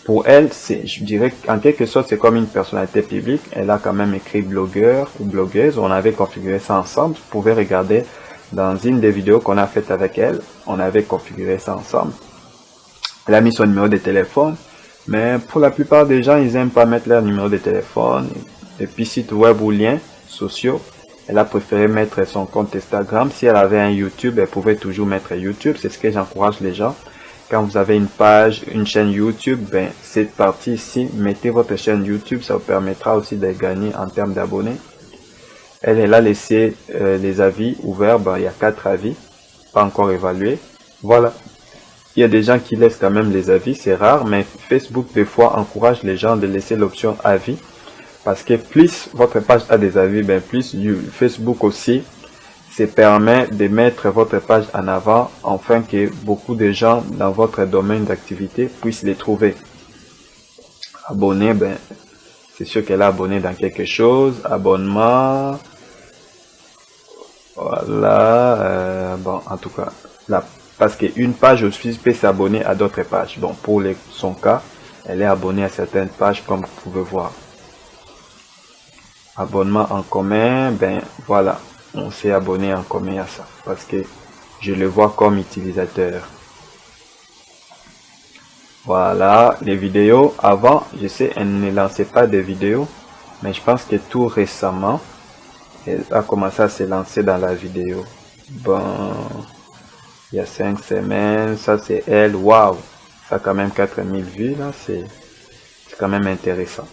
Pour elle, je dirais qu'en quelque sorte, c'est comme une personnalité publique. Elle a quand même écrit blogueur ou blogueuse. On avait configuré ça ensemble. Vous pouvez regarder dans une des vidéos qu'on a faites avec elle. On avait configuré ça ensemble. Elle a mis son numéro de téléphone. Mais pour la plupart des gens, ils n'aiment pas mettre leur numéro de téléphone. Et puis, site web ou liens sociaux. Elle a préféré mettre son compte Instagram. Si elle avait un YouTube, elle pouvait toujours mettre YouTube. C'est ce que j'encourage les gens. Quand vous avez une page, une chaîne YouTube, ben, cette partie ici, mettez votre chaîne YouTube, ça vous permettra aussi de gagner en termes d'abonnés. Elle a laissé les avis ouverts, ben, il y a 4 avis, pas encore évalués. Voilà. il y a des gens qui laissent quand même les avis, c'est rare, mais Facebook des fois encourage les gens de laisser l'option avis, parce que plus votre page a des avis, ben plus Facebook aussi se permet de mettre votre page en avant, afin que beaucoup de gens dans votre domaine d'activité puissent les trouver. Abonné, ben c'est sûr qu'elle est abonnée dans quelque chose. Abonnement, voilà. Bon, en tout cas, là, parce qu'une page aussi peut s'abonner à d'autres pages. Bon, pour son cas, elle est abonnée à certaines pages, comme vous pouvez voir. Abonnement en commun, ben voilà, on s'est abonné en commun à ça, parce que je le vois comme utilisateur. Voilà, les vidéos. Avant, je sais, elle ne lançait pas de vidéos, mais je pense que tout récemment, elle a commencé à se lancer dans la vidéo. Bon, il y a 5 semaines, ça c'est elle, waouh, ça a quand même 4000 vues là, c'est quand même intéressant.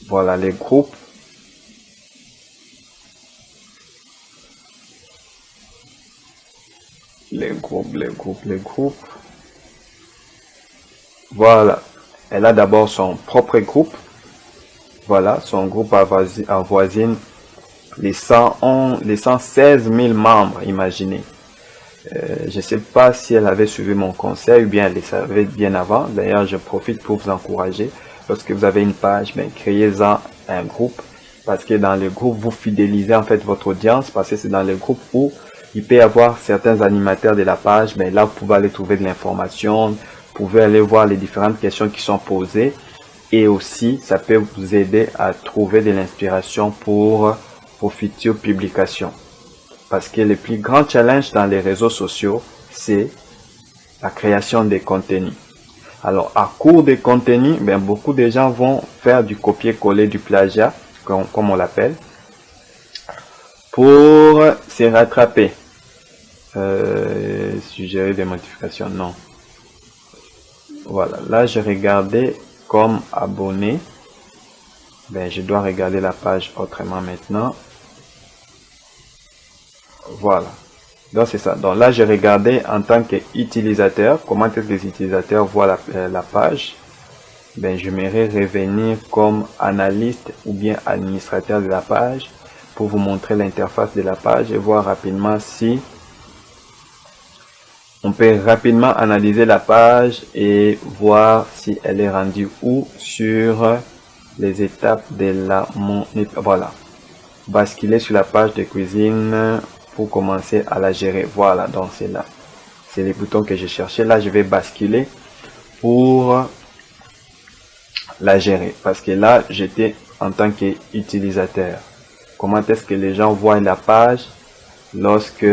Voilà les groupes. Les groupes. Voilà, elle a d'abord son propre groupe. Voilà, son groupe avoisine les 116 000 membres, imaginez. Je ne sais pas si elle avait suivi mon conseil ou bien elle le savait bien avant. D'ailleurs, je profite pour vous encourager. Lorsque vous avez une page, ben, créez-en un groupe. Parce que dans le groupe, vous fidélisez en fait votre audience. Parce que c'est dans le groupe où il peut y avoir certains animateurs de la page. Mais là, vous pouvez aller trouver de l'information. Vous pouvez aller voir les différentes questions qui sont posées. Et aussi, ça peut vous aider à trouver de l'inspiration pour vos futures publications. Parce que le plus grand challenge dans les réseaux sociaux, c'est la création des contenus. Alors, à court de contenus, ben, beaucoup de gens vont faire du copier-coller, du plagiat, comme on l'appelle, pour se rattraper. Suggérer des modifications, non. Voilà, là, je regardais comme abonné. Ben, je dois regarder la page autrement maintenant. Voilà. Donc c'est ça. Donc là, j'ai regardé en tant qu'utilisateur, comment est-ce que les utilisateurs voient la page. Ben, j'aimerais revenir comme analyste ou bien administrateur de la page pour vous montrer l'interface de la page et voir rapidement si on peut rapidement analyser la page et voir si elle est rendue où sur les étapes de la voilà. Basculer sur la page de cuisine pour commencer à la gérer. Voilà, donc c'est là. C'est les boutons que j'ai cherché. Là, je vais basculer pour la gérer. Parce que là, j'étais en tant qu'utilisateur. Comment est-ce que les gens voient la page lorsque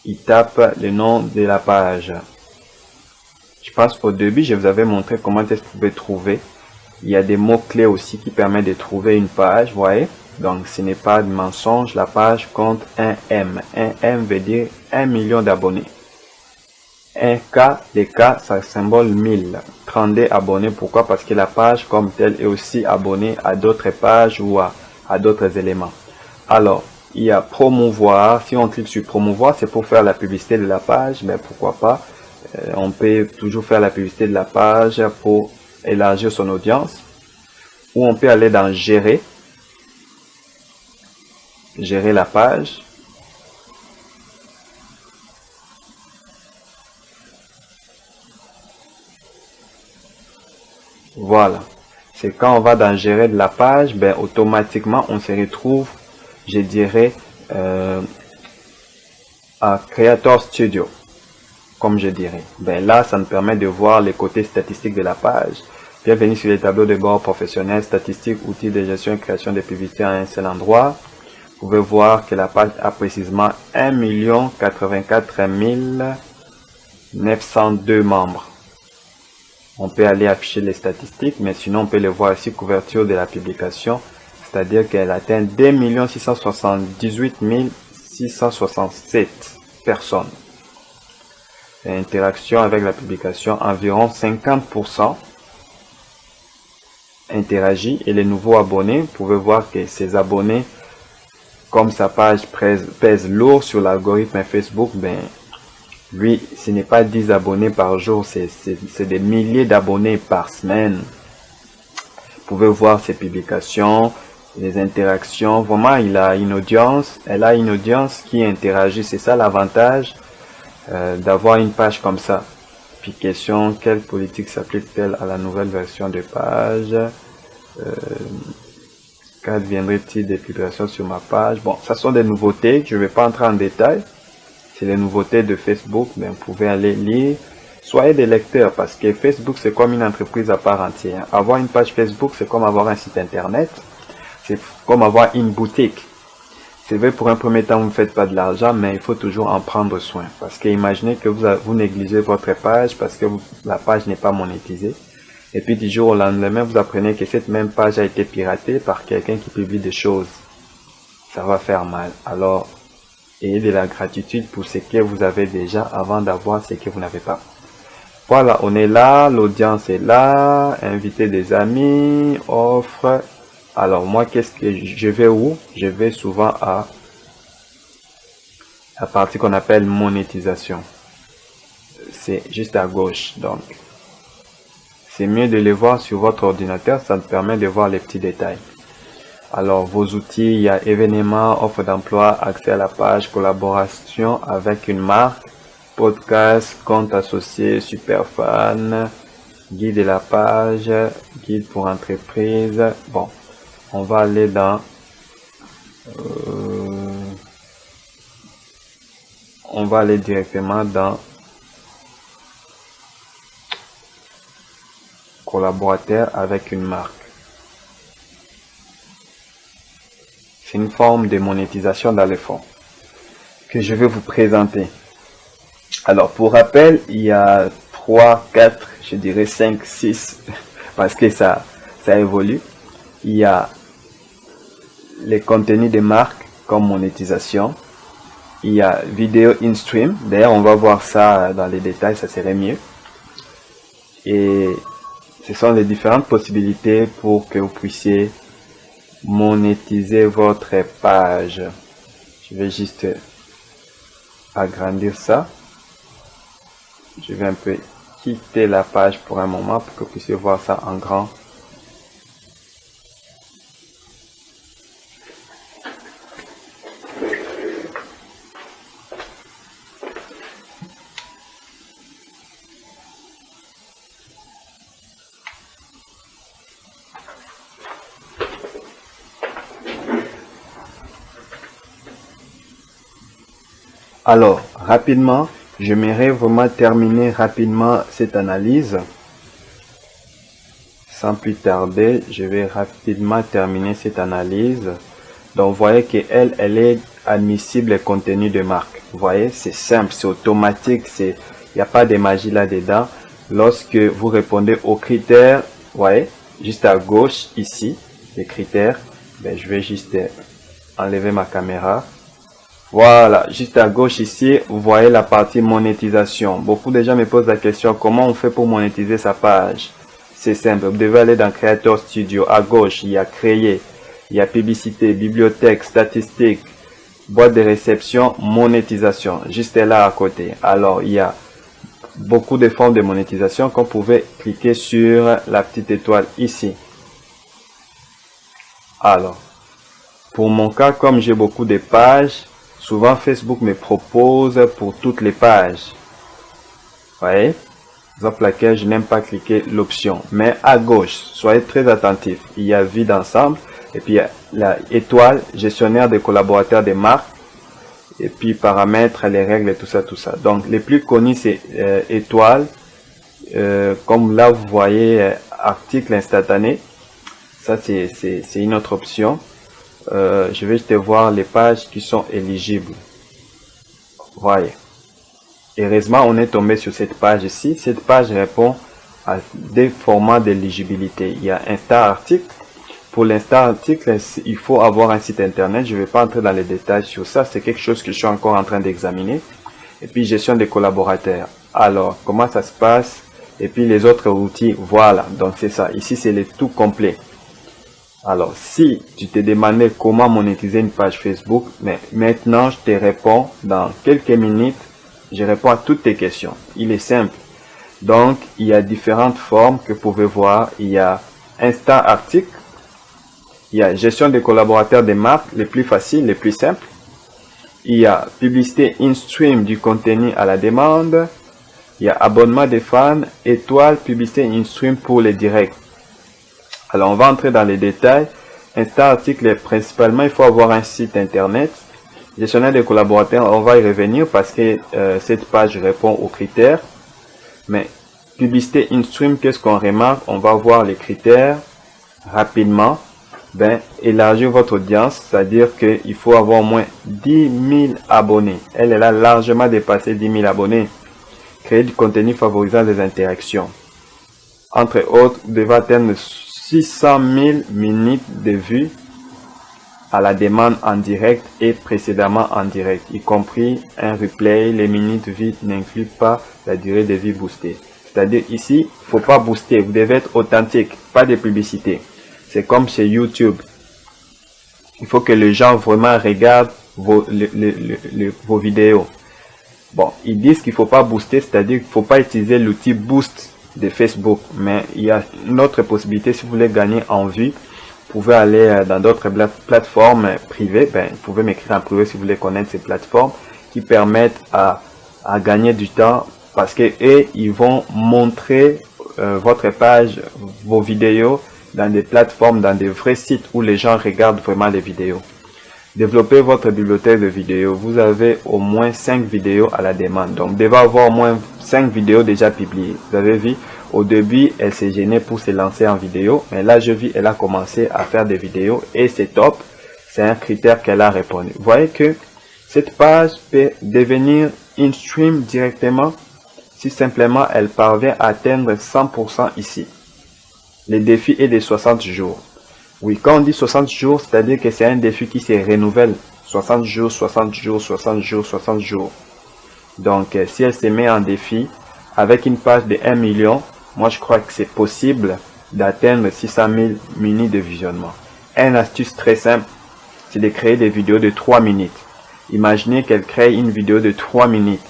ils tapent le nom de la page. Je pense qu'au début, je vous avais montré comment est-ce que vous pouvez trouver. Il y a des mots-clés aussi qui permettent de trouver une page, vous voyez. Donc, ce n'est pas de mensonge. La page compte un M. Un M veut dire 1 million d'abonnés. Un K, les K, ça symbole 1000. 32 abonnés. Pourquoi? Parce que la page comme telle est aussi abonnée à d'autres pages ou à d'autres éléments. Alors, il y a promouvoir. Si on clique sur promouvoir, c'est pour faire la publicité de la page. Mais pourquoi pas? On peut toujours faire la publicité de la page pour élargir son audience. Ou on peut aller dans gérer. Gérer la page. Voilà. C'est quand on va dans gérer de la page, ben automatiquement on se retrouve, je dirais, à Creator Studio, comme je dirais. Ben là, ça nous permet de voir les côtés statistiques de la page. Bienvenue sur les tableaux de bord professionnels, statistiques, outils de gestion et création de publicités à un seul endroit. Vous pouvez voir que la page a précisément 1 084 902 membres. On peut aller afficher les statistiques, mais sinon on peut les voir ici, couverture de la publication, c'est-à-dire qu'elle atteint 2 678 667 personnes. Et interaction avec la publication, environ 50% interagit et les nouveaux abonnés, vous pouvez voir que ces abonnés comme sa page pèse lourd sur l'algorithme Facebook, ben, lui, ce n'est pas 10 abonnés par jour, c'est des milliers d'abonnés par semaine. Vous pouvez voir ses publications, les interactions. Vraiment, elle a une audience qui interagit. C'est ça l'avantage d'avoir une page comme ça. Puis question, quelle politique s'applique-t-elle à la nouvelle version de page? Qu'adviendrait-il des publications sur ma page? Bon, ça sont des nouveautés, je ne vais pas entrer en détail. C'est les nouveautés de Facebook, mais vous pouvez aller lire. Soyez des lecteurs, parce que Facebook, c'est comme une entreprise à part entière. Avoir une page Facebook, c'est comme avoir un site internet. C'est comme avoir une boutique. C'est vrai, pour un premier temps, vous ne faites pas de l'argent, mais il faut toujours en prendre soin. Parce que imaginez que vous négligez votre page parce que la page n'est pas monétisée. Et puis du jour au lendemain, vous apprenez que cette même page a été piratée par quelqu'un qui publie des choses. Ça va faire mal. Alors, ayez de la gratitude pour ce que vous avez déjà avant d'avoir ce que vous n'avez pas. Voilà, on est là, l'audience est là, inviter des amis, offre. Alors moi, qu'est-ce que je vais où? Je vais souvent à la partie qu'on appelle monétisation. C'est juste à gauche, donc. C'est mieux de les voir sur votre ordinateur, ça nous permet de voir les petits détails. Alors, vos outils, il y a événements, offre d'emploi, accès à la page, collaboration avec une marque, podcast, compte associé, super fan, guide de la page, guide pour entreprise. Bon, on va aller dans... on va aller directement dans collaborateur avec une marque. C'est une forme de monétisation dans le fond que je vais vous présenter. Alors, pour rappel, il y a 3, 4, je dirais 5, 6, parce que ça évolue. Il y a les contenus de marque comme monétisation. Il y a vidéo in stream. D'ailleurs, on va voir ça dans les détails, ça serait mieux. Et ce sont les différentes possibilités pour que vous puissiez monétiser votre page. Je vais juste agrandir ça. Je vais un peu quitter la page pour un moment pour que vous puissiez voir ça en grand. Alors, rapidement, j'aimerais vraiment terminer rapidement cette analyse. Sans plus tarder, je vais rapidement terminer cette analyse. Donc, vous voyez qu'elle est admissible les contenus de marque. Vous voyez, c'est simple, c'est automatique, il n'y a pas de magie là-dedans. Lorsque vous répondez aux critères, vous voyez, juste à gauche, ici, les critères, ben, je vais juste enlever ma caméra. Voilà, juste à gauche ici, vous voyez la partie monétisation. Beaucoup de gens me posent la question, comment on fait pour monétiser sa page? C'est simple, vous devez aller dans Creator Studio. À gauche, il y a créer, il y a publicité, bibliothèque, statistiques, boîte de réception, monétisation. Juste là à côté. Alors, il y a beaucoup de formes de monétisation qu'on pouvait cliquer sur la petite étoile ici. Alors, pour mon cas, comme j'ai beaucoup de pages, souvent, Facebook me propose pour toutes les pages. Vous voyez? Exemple laquelle je n'aime pas cliquer l'option. Mais à gauche, soyez très attentifs. Il y a vie d'ensemble. Et puis, il y a la étoile, gestionnaire des collaborateurs des marques. Et puis, paramètres, les règles et tout ça, tout ça. Donc, les plus connus, c'est étoile. Comme là, vous voyez, article instantané. Ça, c'est une autre option. Je vais te voir les pages qui sont éligibles. Voyez. Heureusement, on est tombé sur cette page ici. Cette page répond à des formats d'éligibilité. Il y a Insta article. Pour l'Insta article, il faut avoir un site internet. Je ne vais pas entrer dans les détails sur ça. C'est quelque chose que je suis encore en train d'examiner. Et puis, gestion des collaborateurs. Alors, comment ça se passe? Et puis, les autres outils. Voilà. Donc, c'est ça. Ici, c'est le tout complet. Alors, si tu te demandais comment monétiser une page Facebook, mais maintenant je te réponds dans quelques minutes, je réponds à toutes tes questions. Il est simple. Donc, il y a différentes formes que vous pouvez voir. Il y a Instant Article, il y a gestion des collaborateurs des marques, les plus faciles, les plus simples. Il y a publicité in-stream du contenu à la demande. Il y a abonnement des fans, étoile, publicité in-stream pour les directs. Alors, on va entrer dans les détails. Instant Article, principalement, il faut avoir un site internet. Gestionnaire des collaborateurs, on va y revenir parce que cette page répond aux critères. Mais publicité in-stream, qu'est-ce qu'on remarque? On va voir les critères rapidement. Élargir votre audience, c'est-à-dire qu'il faut avoir au moins 10 000 abonnés. Elle a largement dépassé 10 000 abonnés. Créer du contenu favorisant les interactions. Entre autres, devrait atteindre 600 000 minutes de vues à la demande en direct et précédemment en direct, y compris un replay. Les minutes vues n'incluent pas la durée de vie boostée. C'est-à-dire ici, faut pas booster, vous devez être authentique, pas de publicité. C'est comme chez YouTube. Il faut que les gens vraiment regardent vos vidéos. Bon, ils disent qu'il faut pas booster, c'est-à-dire qu'il faut pas utiliser l'outil boost de Facebook. Mais il y a une autre possibilité si vous voulez gagner en vue. Vous pouvez aller dans d'autres plateformes privées. Vous pouvez m'écrire en privé si vous voulez connaître ces plateformes qui permettent à gagner du temps parce que ils vont montrer votre page, vos vidéos dans des plateformes, dans des vrais sites où les gens regardent vraiment les vidéos. Développez votre bibliothèque de vidéos. Vous avez au moins 5 vidéos à la demande. Donc, vous devez avoir au moins 5 vidéos déjà publiées. Vous avez vu, au début, elle s'est gênée pour se lancer en vidéo. Mais là, je vis, elle a commencé à faire des vidéos et c'est top. C'est un critère qu'elle a répondu. Vous voyez que cette page peut devenir in-stream directement si simplement elle parvient à atteindre 100% ici. Le défi est de 60 jours. Oui, quand on dit 60 jours, c'est-à-dire que c'est un défi qui se renouvelle. 60 jours, 60 jours, 60 jours, 60 jours. Donc, si elle se met en défi, avec une page de 1 million, moi je crois que c'est possible d'atteindre 600 000 minutes de visionnement. Une astuce très simple, c'est de créer des vidéos de 3 minutes. Imaginez qu'elle crée une vidéo de 3 minutes.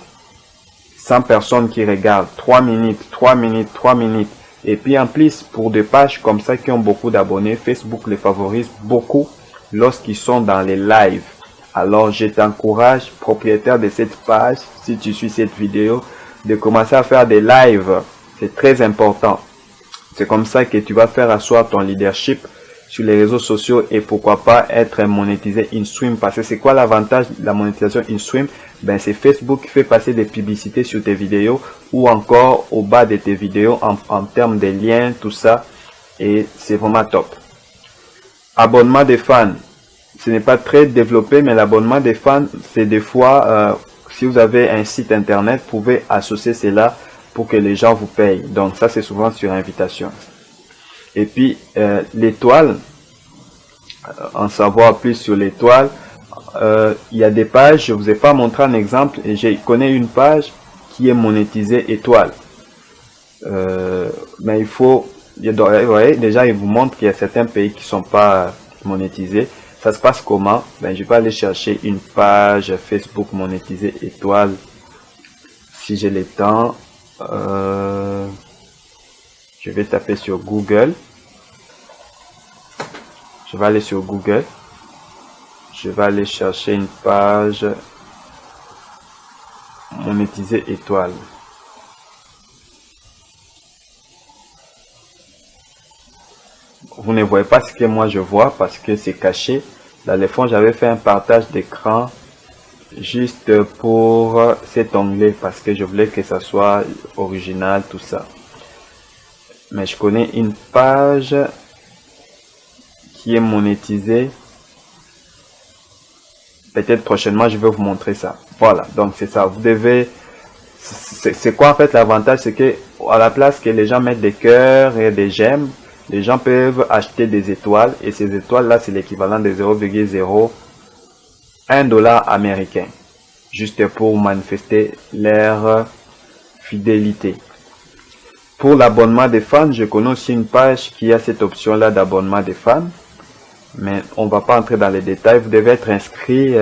100 personnes qui regardent, 3 minutes, 3 minutes, 3 minutes. Et puis en plus, pour des pages comme ça qui ont beaucoup d'abonnés, Facebook les favorise beaucoup lorsqu'ils sont dans les lives. Alors je t'encourage, propriétaire de cette page, si tu suis cette vidéo, de commencer à faire des lives. C'est très important. C'est comme ça que tu vas faire asseoir ton leadership sur les réseaux sociaux et pourquoi pas être monétisé in-stream. Parce que c'est quoi l'avantage de la monétisation in-stream? C'est Facebook qui fait passer des publicités sur tes vidéos ou encore au bas de tes vidéos en termes de liens, tout ça. Et c'est vraiment top. Abonnement des fans. Ce n'est pas très développé, mais l'abonnement des fans, c'est des fois, si vous avez un site internet, vous pouvez associer cela pour que les gens vous payent. Donc ça, c'est souvent sur invitation. Et puis, l'étoile, en savoir plus sur l'étoile, il y a des pages, je vous ai pas montré un exemple, et je connais une page qui est monétisée étoile. Mais il faut, vous voyez, déjà il vous montre qu'il y a certains pays qui sont pas monétisés. Ça se passe comment? Je vais aller chercher une page Facebook monétisée étoile. Si j'ai le temps, je vais taper sur Google. Je vais aller sur Google. Je vais aller chercher une page monétisée étoile. Vous ne voyez pas ce que moi je vois parce que c'est caché. Dans le fond, j'avais fait un partage d'écran juste pour cet onglet parce que je voulais que ça soit original, tout ça. Mais je connais une page qui est monétisée. Peut-être prochainement, je vais vous montrer ça. Voilà, donc c'est ça. Vous devez... C'est quoi en fait l'avantage? C'est que à la place que les gens mettent des cœurs et des j'aime, les gens peuvent acheter des étoiles. Et ces étoiles-là, c'est l'équivalent de 0,01 $ américain. Juste pour manifester leur fidélité. Pour l'abonnement des fans, je connais aussi une page qui a cette option-là d'abonnement des fans. mais on va pas entrer dans les détails. Vous devez être inscrit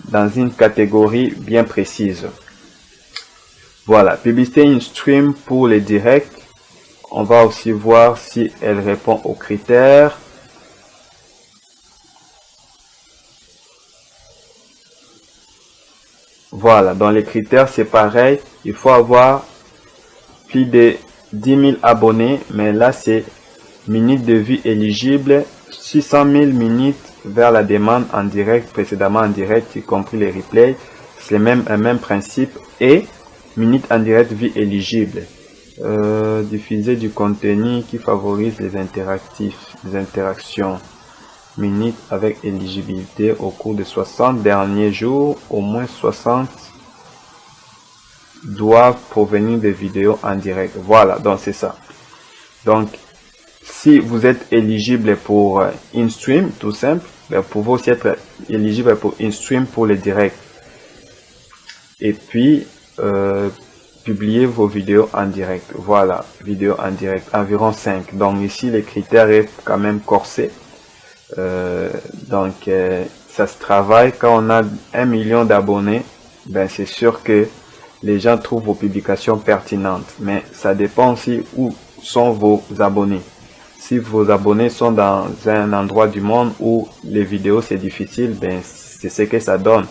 dans une catégorie bien précise. Voilà, publicité InStream pour les directs. On va aussi voir si elle répond aux critères. Voilà, dans les critères, c'est pareil. Il faut avoir plus de 10 000 abonnés, mais là, c'est minutes de vue éligibles, 600 000 minutes vers la demande en direct, précédemment en direct, y compris les replays. C'est le même principe. Et minutes en direct vie éligible. Diffuser du contenu qui favorise les interactions. Minutes avec éligibilité au cours de 60 derniers jours, au moins 60 doivent provenir des vidéos en direct. Voilà, donc c'est ça. Donc, si vous êtes éligible pour InStream, tout simple, vous pouvez aussi être éligible pour InStream pour les directs. Et puis, publier vos vidéos en direct. Voilà, vidéos en direct, environ 5. Donc ici, les critères est quand même corsé. Ça se travaille. Quand on a 1 million d'abonnés, ben c'est sûr que les gens trouvent vos publications pertinentes. Mais ça dépend aussi où sont vos abonnés. Si vos abonnés sont dans un endroit du monde où les vidéos c'est difficile, ben c'est ce que ça donne.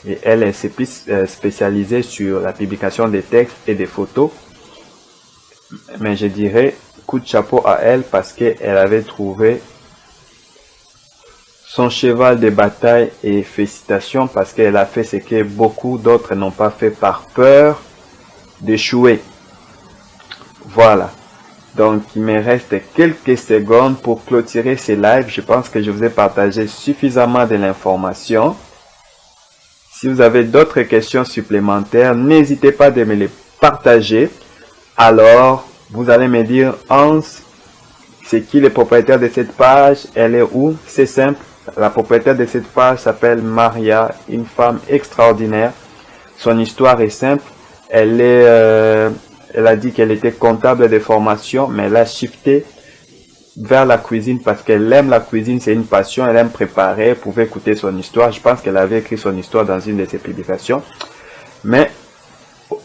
Et elle est plus spécialisée sur la publication des textes et des photos. Mais je dirais coup de chapeau à elle parce qu'elle avait trouvé son cheval de bataille et félicitations parce qu'elle a fait ce que beaucoup d'autres n'ont pas fait par peur d'échouer. Voilà. Donc, il me reste quelques secondes pour clôturer ces lives. Je pense que je vous ai partagé suffisamment de l'information. Si vous avez d'autres questions supplémentaires, n'hésitez pas de me les partager. Alors, vous allez me dire, Hans, c'est qui le propriétaire de cette page? Elle est où? C'est simple. La propriétaire de cette page s'appelle Maria, une femme extraordinaire. Son histoire est simple. Elle a dit qu'elle était comptable de formation, mais elle a shifté vers la cuisine parce qu'elle aime la cuisine, c'est une passion, elle aime préparer. Vous pouvez écouter son histoire. Je pense qu'elle avait écrit son histoire dans une de ses publications. Mais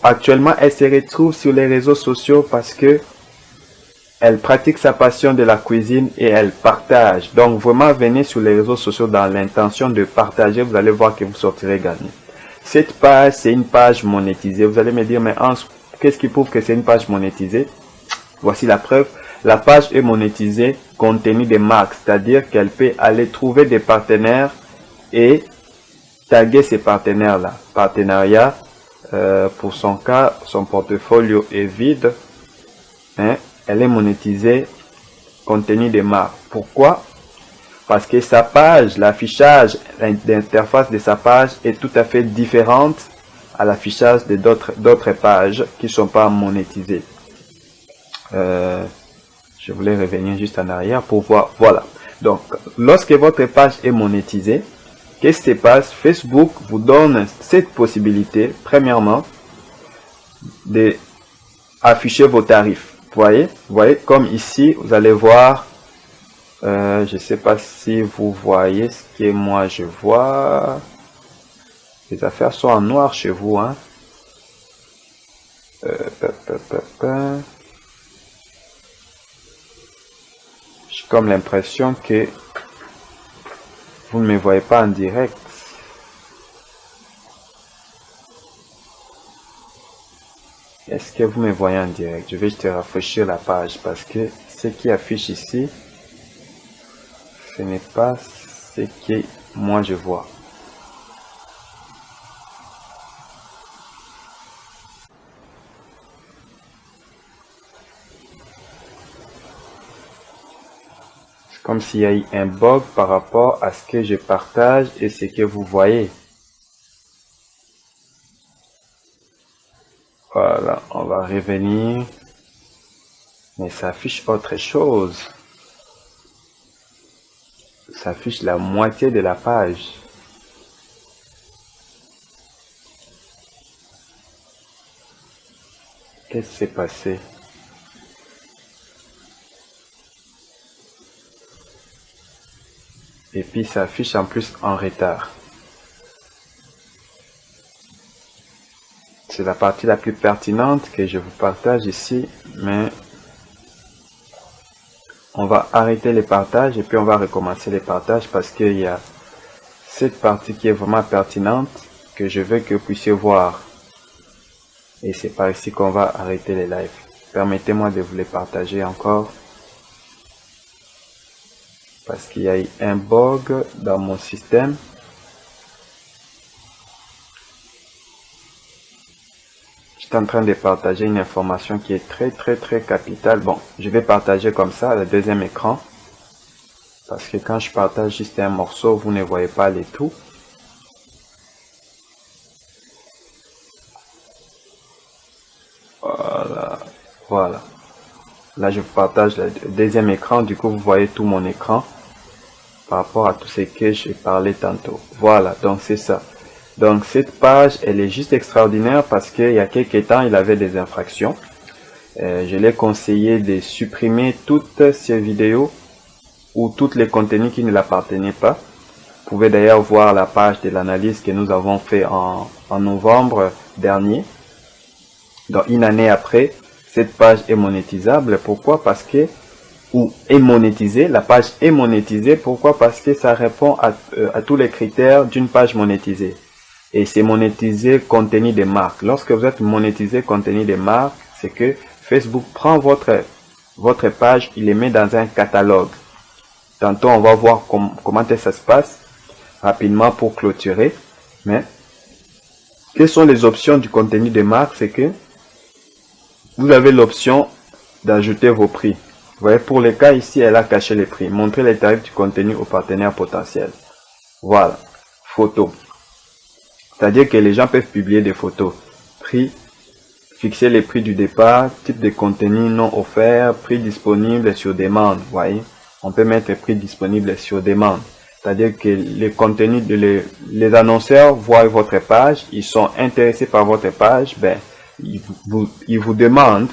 actuellement, elle se retrouve sur les réseaux sociaux parce que elle pratique sa passion de la cuisine et elle partage. Donc vraiment, venez sur les réseaux sociaux dans l'intention de partager. Vous allez voir que vous sortirez gagnant. Cette page, c'est une page monétisée. Vous allez me dire, mais Hans, qu'est-ce qui prouve que c'est une page monétisée? Voici la preuve. La page est monétisée compte tenu des marques. C'est-à-dire qu'elle peut aller trouver des partenaires et taguer ces partenaires-là. Partenariat, pour son cas, son portfolio est vide. Hein? Elle est monétisée compte tenu des marques. Pourquoi? Parce que sa page, l'affichage, l'interface de sa page est tout à fait différente à l'affichage de d'autres pages qui ne sont pas monétisées. Je voulais revenir juste en arrière pour voir. Voilà. Donc, lorsque votre page est monétisée, qu'est-ce qui se passe? Facebook vous donne cette possibilité, premièrement, de afficher vos tarifs. Vous voyez, comme ici, vous allez voir, je ne sais pas si vous voyez ce que moi je vois. Les affaires sont en noir chez vous, hein. J'ai comme l'impression que vous ne me voyez pas en direct. Est-ce que vous me voyez en direct? Je vais juste rafraîchir la page parce que ce qui affiche ici, ce n'est pas ce que moi je vois. C'est comme s'il y a eu un bug par rapport à ce que je partage et ce que vous voyez. Voilà, on va revenir. Mais ça affiche autre chose. Ça affiche la moitié de la page. Qu'est-ce qui s'est passé? et puis ça affiche en plus en retard. C'est la partie la plus pertinente que je vous partage ici, mais on va arrêter les partages et puis on va recommencer les partages parce qu'il y a cette partie qui est vraiment pertinente que je veux que vous puissiez voir. Et c'est par ici qu'on va arrêter les lives. Permettez-moi de vous les partager encore parce qu'il y a eu un bug dans mon système. Je suis en train de partager une information qui est très capitale. Bon, je vais partager comme ça le deuxième écran. Parce que quand je partage juste un morceau, vous ne voyez pas les tout. Voilà. Là, je vous partage le deuxième écran. Du coup, vous voyez tout mon écran par rapport à tout ce que j'ai parlé tantôt. Voilà, donc c'est ça. Donc cette page, elle est juste extraordinaire parce qu'il y a quelques temps, il avait des infractions. Je l'ai conseillé de supprimer toutes ces vidéos ou tous les contenus qui ne l'appartenaient pas. Vous pouvez d'ailleurs voir la page de l'analyse que nous avons fait en novembre dernier. Donc une année après, cette page est monétisable. Pourquoi? Parce que, ou est monétisée, la page est monétisée. Pourquoi? Parce que ça répond à tous les critères d'une page monétisée. Et c'est monétisé contenu de marque. Lorsque vous êtes monétisé contenu de marque, c'est que Facebook prend votre page, il les met dans un catalogue. Tantôt, on va voir comment ça se passe rapidement pour clôturer. Mais, quelles sont les options du contenu de marque? C'est que vous avez l'option d'ajouter vos prix. Vous voyez, pour les cas ici, elle a caché les prix. Montrer les tarifs du contenu aux partenaires potentiels. Voilà. Photo. C'est-à-dire que les gens peuvent publier des photos. Prix, fixer les prix du départ, type de contenu non offert, prix disponible sur demande. Vous voyez, on peut mettre prix disponible sur demande. C'est-à-dire que les contenus, les annonceurs voient votre page, ils sont intéressés par votre page, ben, ils vous demandent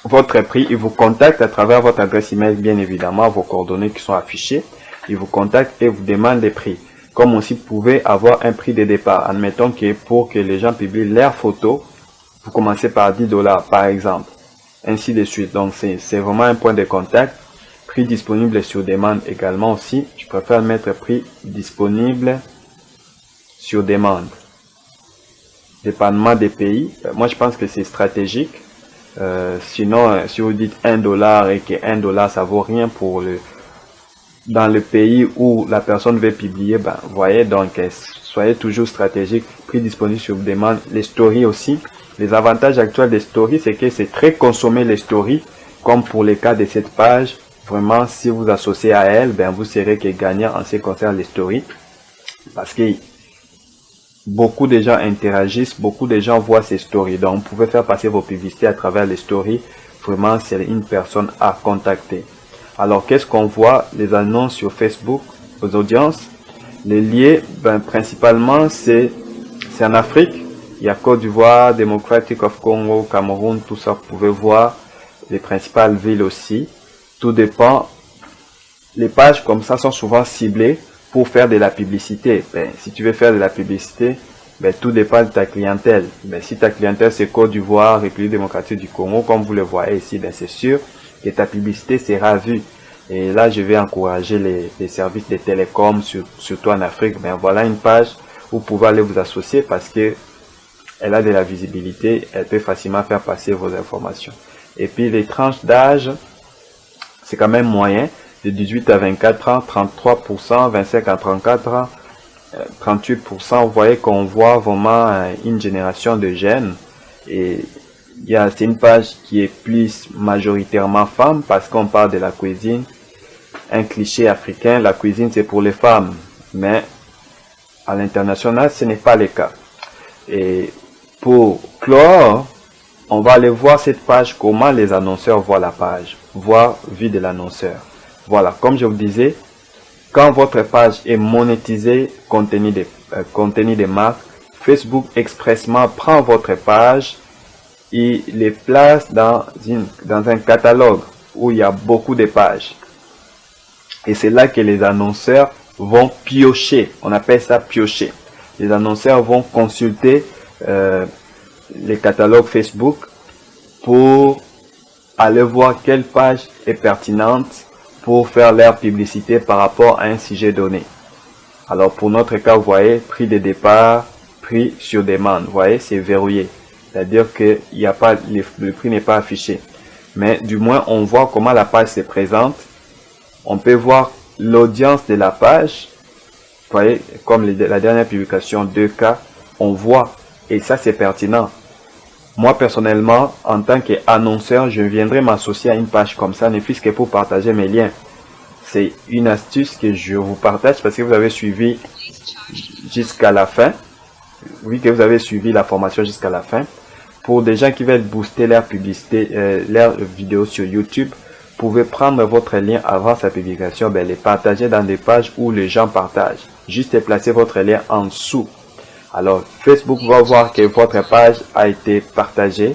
votre prix, ils vous contactent à travers votre adresse email, bien évidemment, vos coordonnées qui sont affichées. Ils vous contactent et vous demandent des prix. Comme aussi, vous pouvez avoir un prix de départ. Admettons que pour que les gens publient leurs photos, vous commencez par 10 $ par exemple. Ainsi de suite. Donc, c'est vraiment un point de contact. Prix disponible sur demande également aussi. Je préfère mettre prix disponible sur demande. Dépendamment des pays. Moi, je pense que c'est stratégique. Sinon, si vous dites 1 $ et que 1 $ ça vaut rien pour dans le pays où la personne veut publier, ben, vous voyez, donc, soyez toujours stratégique, prix disponible sur demande, les stories aussi. Les avantages actuels des stories, c'est que c'est très consommé les stories, comme pour le cas de cette page. Vraiment, si vous associez à elle, ben, vous serez que gagnant en ce qui concerne les stories. Parce que beaucoup de gens interagissent, beaucoup de gens voient ces stories. Donc, vous pouvez faire passer vos publicités à travers les stories. Vraiment, c'est une personne à contacter. Alors, qu'est-ce qu'on voit? Les annonces sur Facebook, aux audiences. Les liens, ben, principalement, c'est en Afrique. Il y a Côte d'Ivoire, Democratic of Congo, Cameroun, tout ça, vous pouvez voir. Les principales villes aussi. Tout dépend. Les pages comme ça sont souvent ciblées pour faire de la publicité. Ben, si tu veux faire de la publicité, ben, tout dépend de ta clientèle. Ben, si ta clientèle c'est Côte d'Ivoire, République démocratique du Congo, comme vous le voyez ici, ben, c'est sûr que ta publicité sera vue. Et là, je vais encourager les services de télécom, surtout en Afrique. Ben, voilà une page où vous pouvez aller vous associer parce que elle a de la visibilité, elle peut facilement faire passer vos informations. Et puis les tranches d'âge, c'est quand même moyen, de 18 à 24 ans, 33%, 25 à 34 ans, 38%. Vous voyez qu'on voit vraiment une génération de jeunes. Et c'est une page qui est plus majoritairement femme parce qu'on parle de la cuisine. Un cliché africain, la cuisine c'est pour les femmes. Mais à l'international, ce n'est pas le cas. Et pour clore, on va aller voir cette page, comment les annonceurs voient la page, voir vie de l'annonceur. Voilà, comme je vous disais, quand votre page est monétisée, contenu de marque, Facebook expressement prend votre page et les place dans un catalogue où il y a beaucoup de pages. Et c'est là que les annonceurs vont piocher. On appelle ça piocher. Les annonceurs vont consulter les catalogues Facebook pour aller voir quelle page est pertinente pour faire leur publicité par rapport à un sujet donné. Alors pour notre cas, vous voyez, prix de départ, prix sur demande. Vous voyez, c'est verrouillé. C'est-à-dire que il y a pas, le prix n'est pas affiché. Mais du moins, on voit comment la page se présente. On peut voir l'audience de la page. Vous voyez, comme la dernière publication 2K, on voit. Et ça, c'est pertinent. Moi, personnellement, en tant qu'annonceur, je viendrai m'associer à une page comme ça, ne fût-ce que pour partager mes liens. C'est une astuce que je vous partage parce que vous avez suivi jusqu'à la fin. Oui, que vous avez suivi la formation jusqu'à la fin. Pour des gens qui veulent booster leur publicité, leur vidéo sur YouTube, vous pouvez prendre votre lien avant sa publication, les partager dans des pages où les gens partagent. Juste placer votre lien en dessous. Alors, Facebook va voir que votre page a été partagée.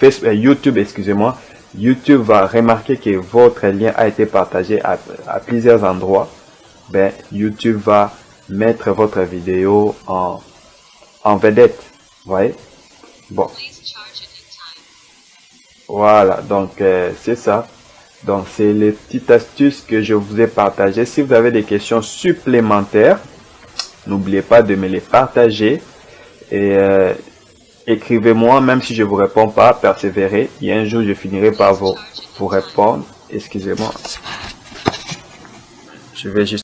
YouTube, excusez-moi. YouTube va remarquer que votre lien a été partagé à plusieurs endroits. YouTube va mettre votre vidéo en vedette. Vous voyez? Bon. Voilà, donc c'est ça. Donc, c'est les petites astuces que je vous ai partagées. Si vous avez des questions supplémentaires, n'oubliez pas de me les partager et écrivez-moi, même si je vous réponds pas, persévérez. Il y a un jour, je finirai par vous répondre. Excusez-moi. Je vais juste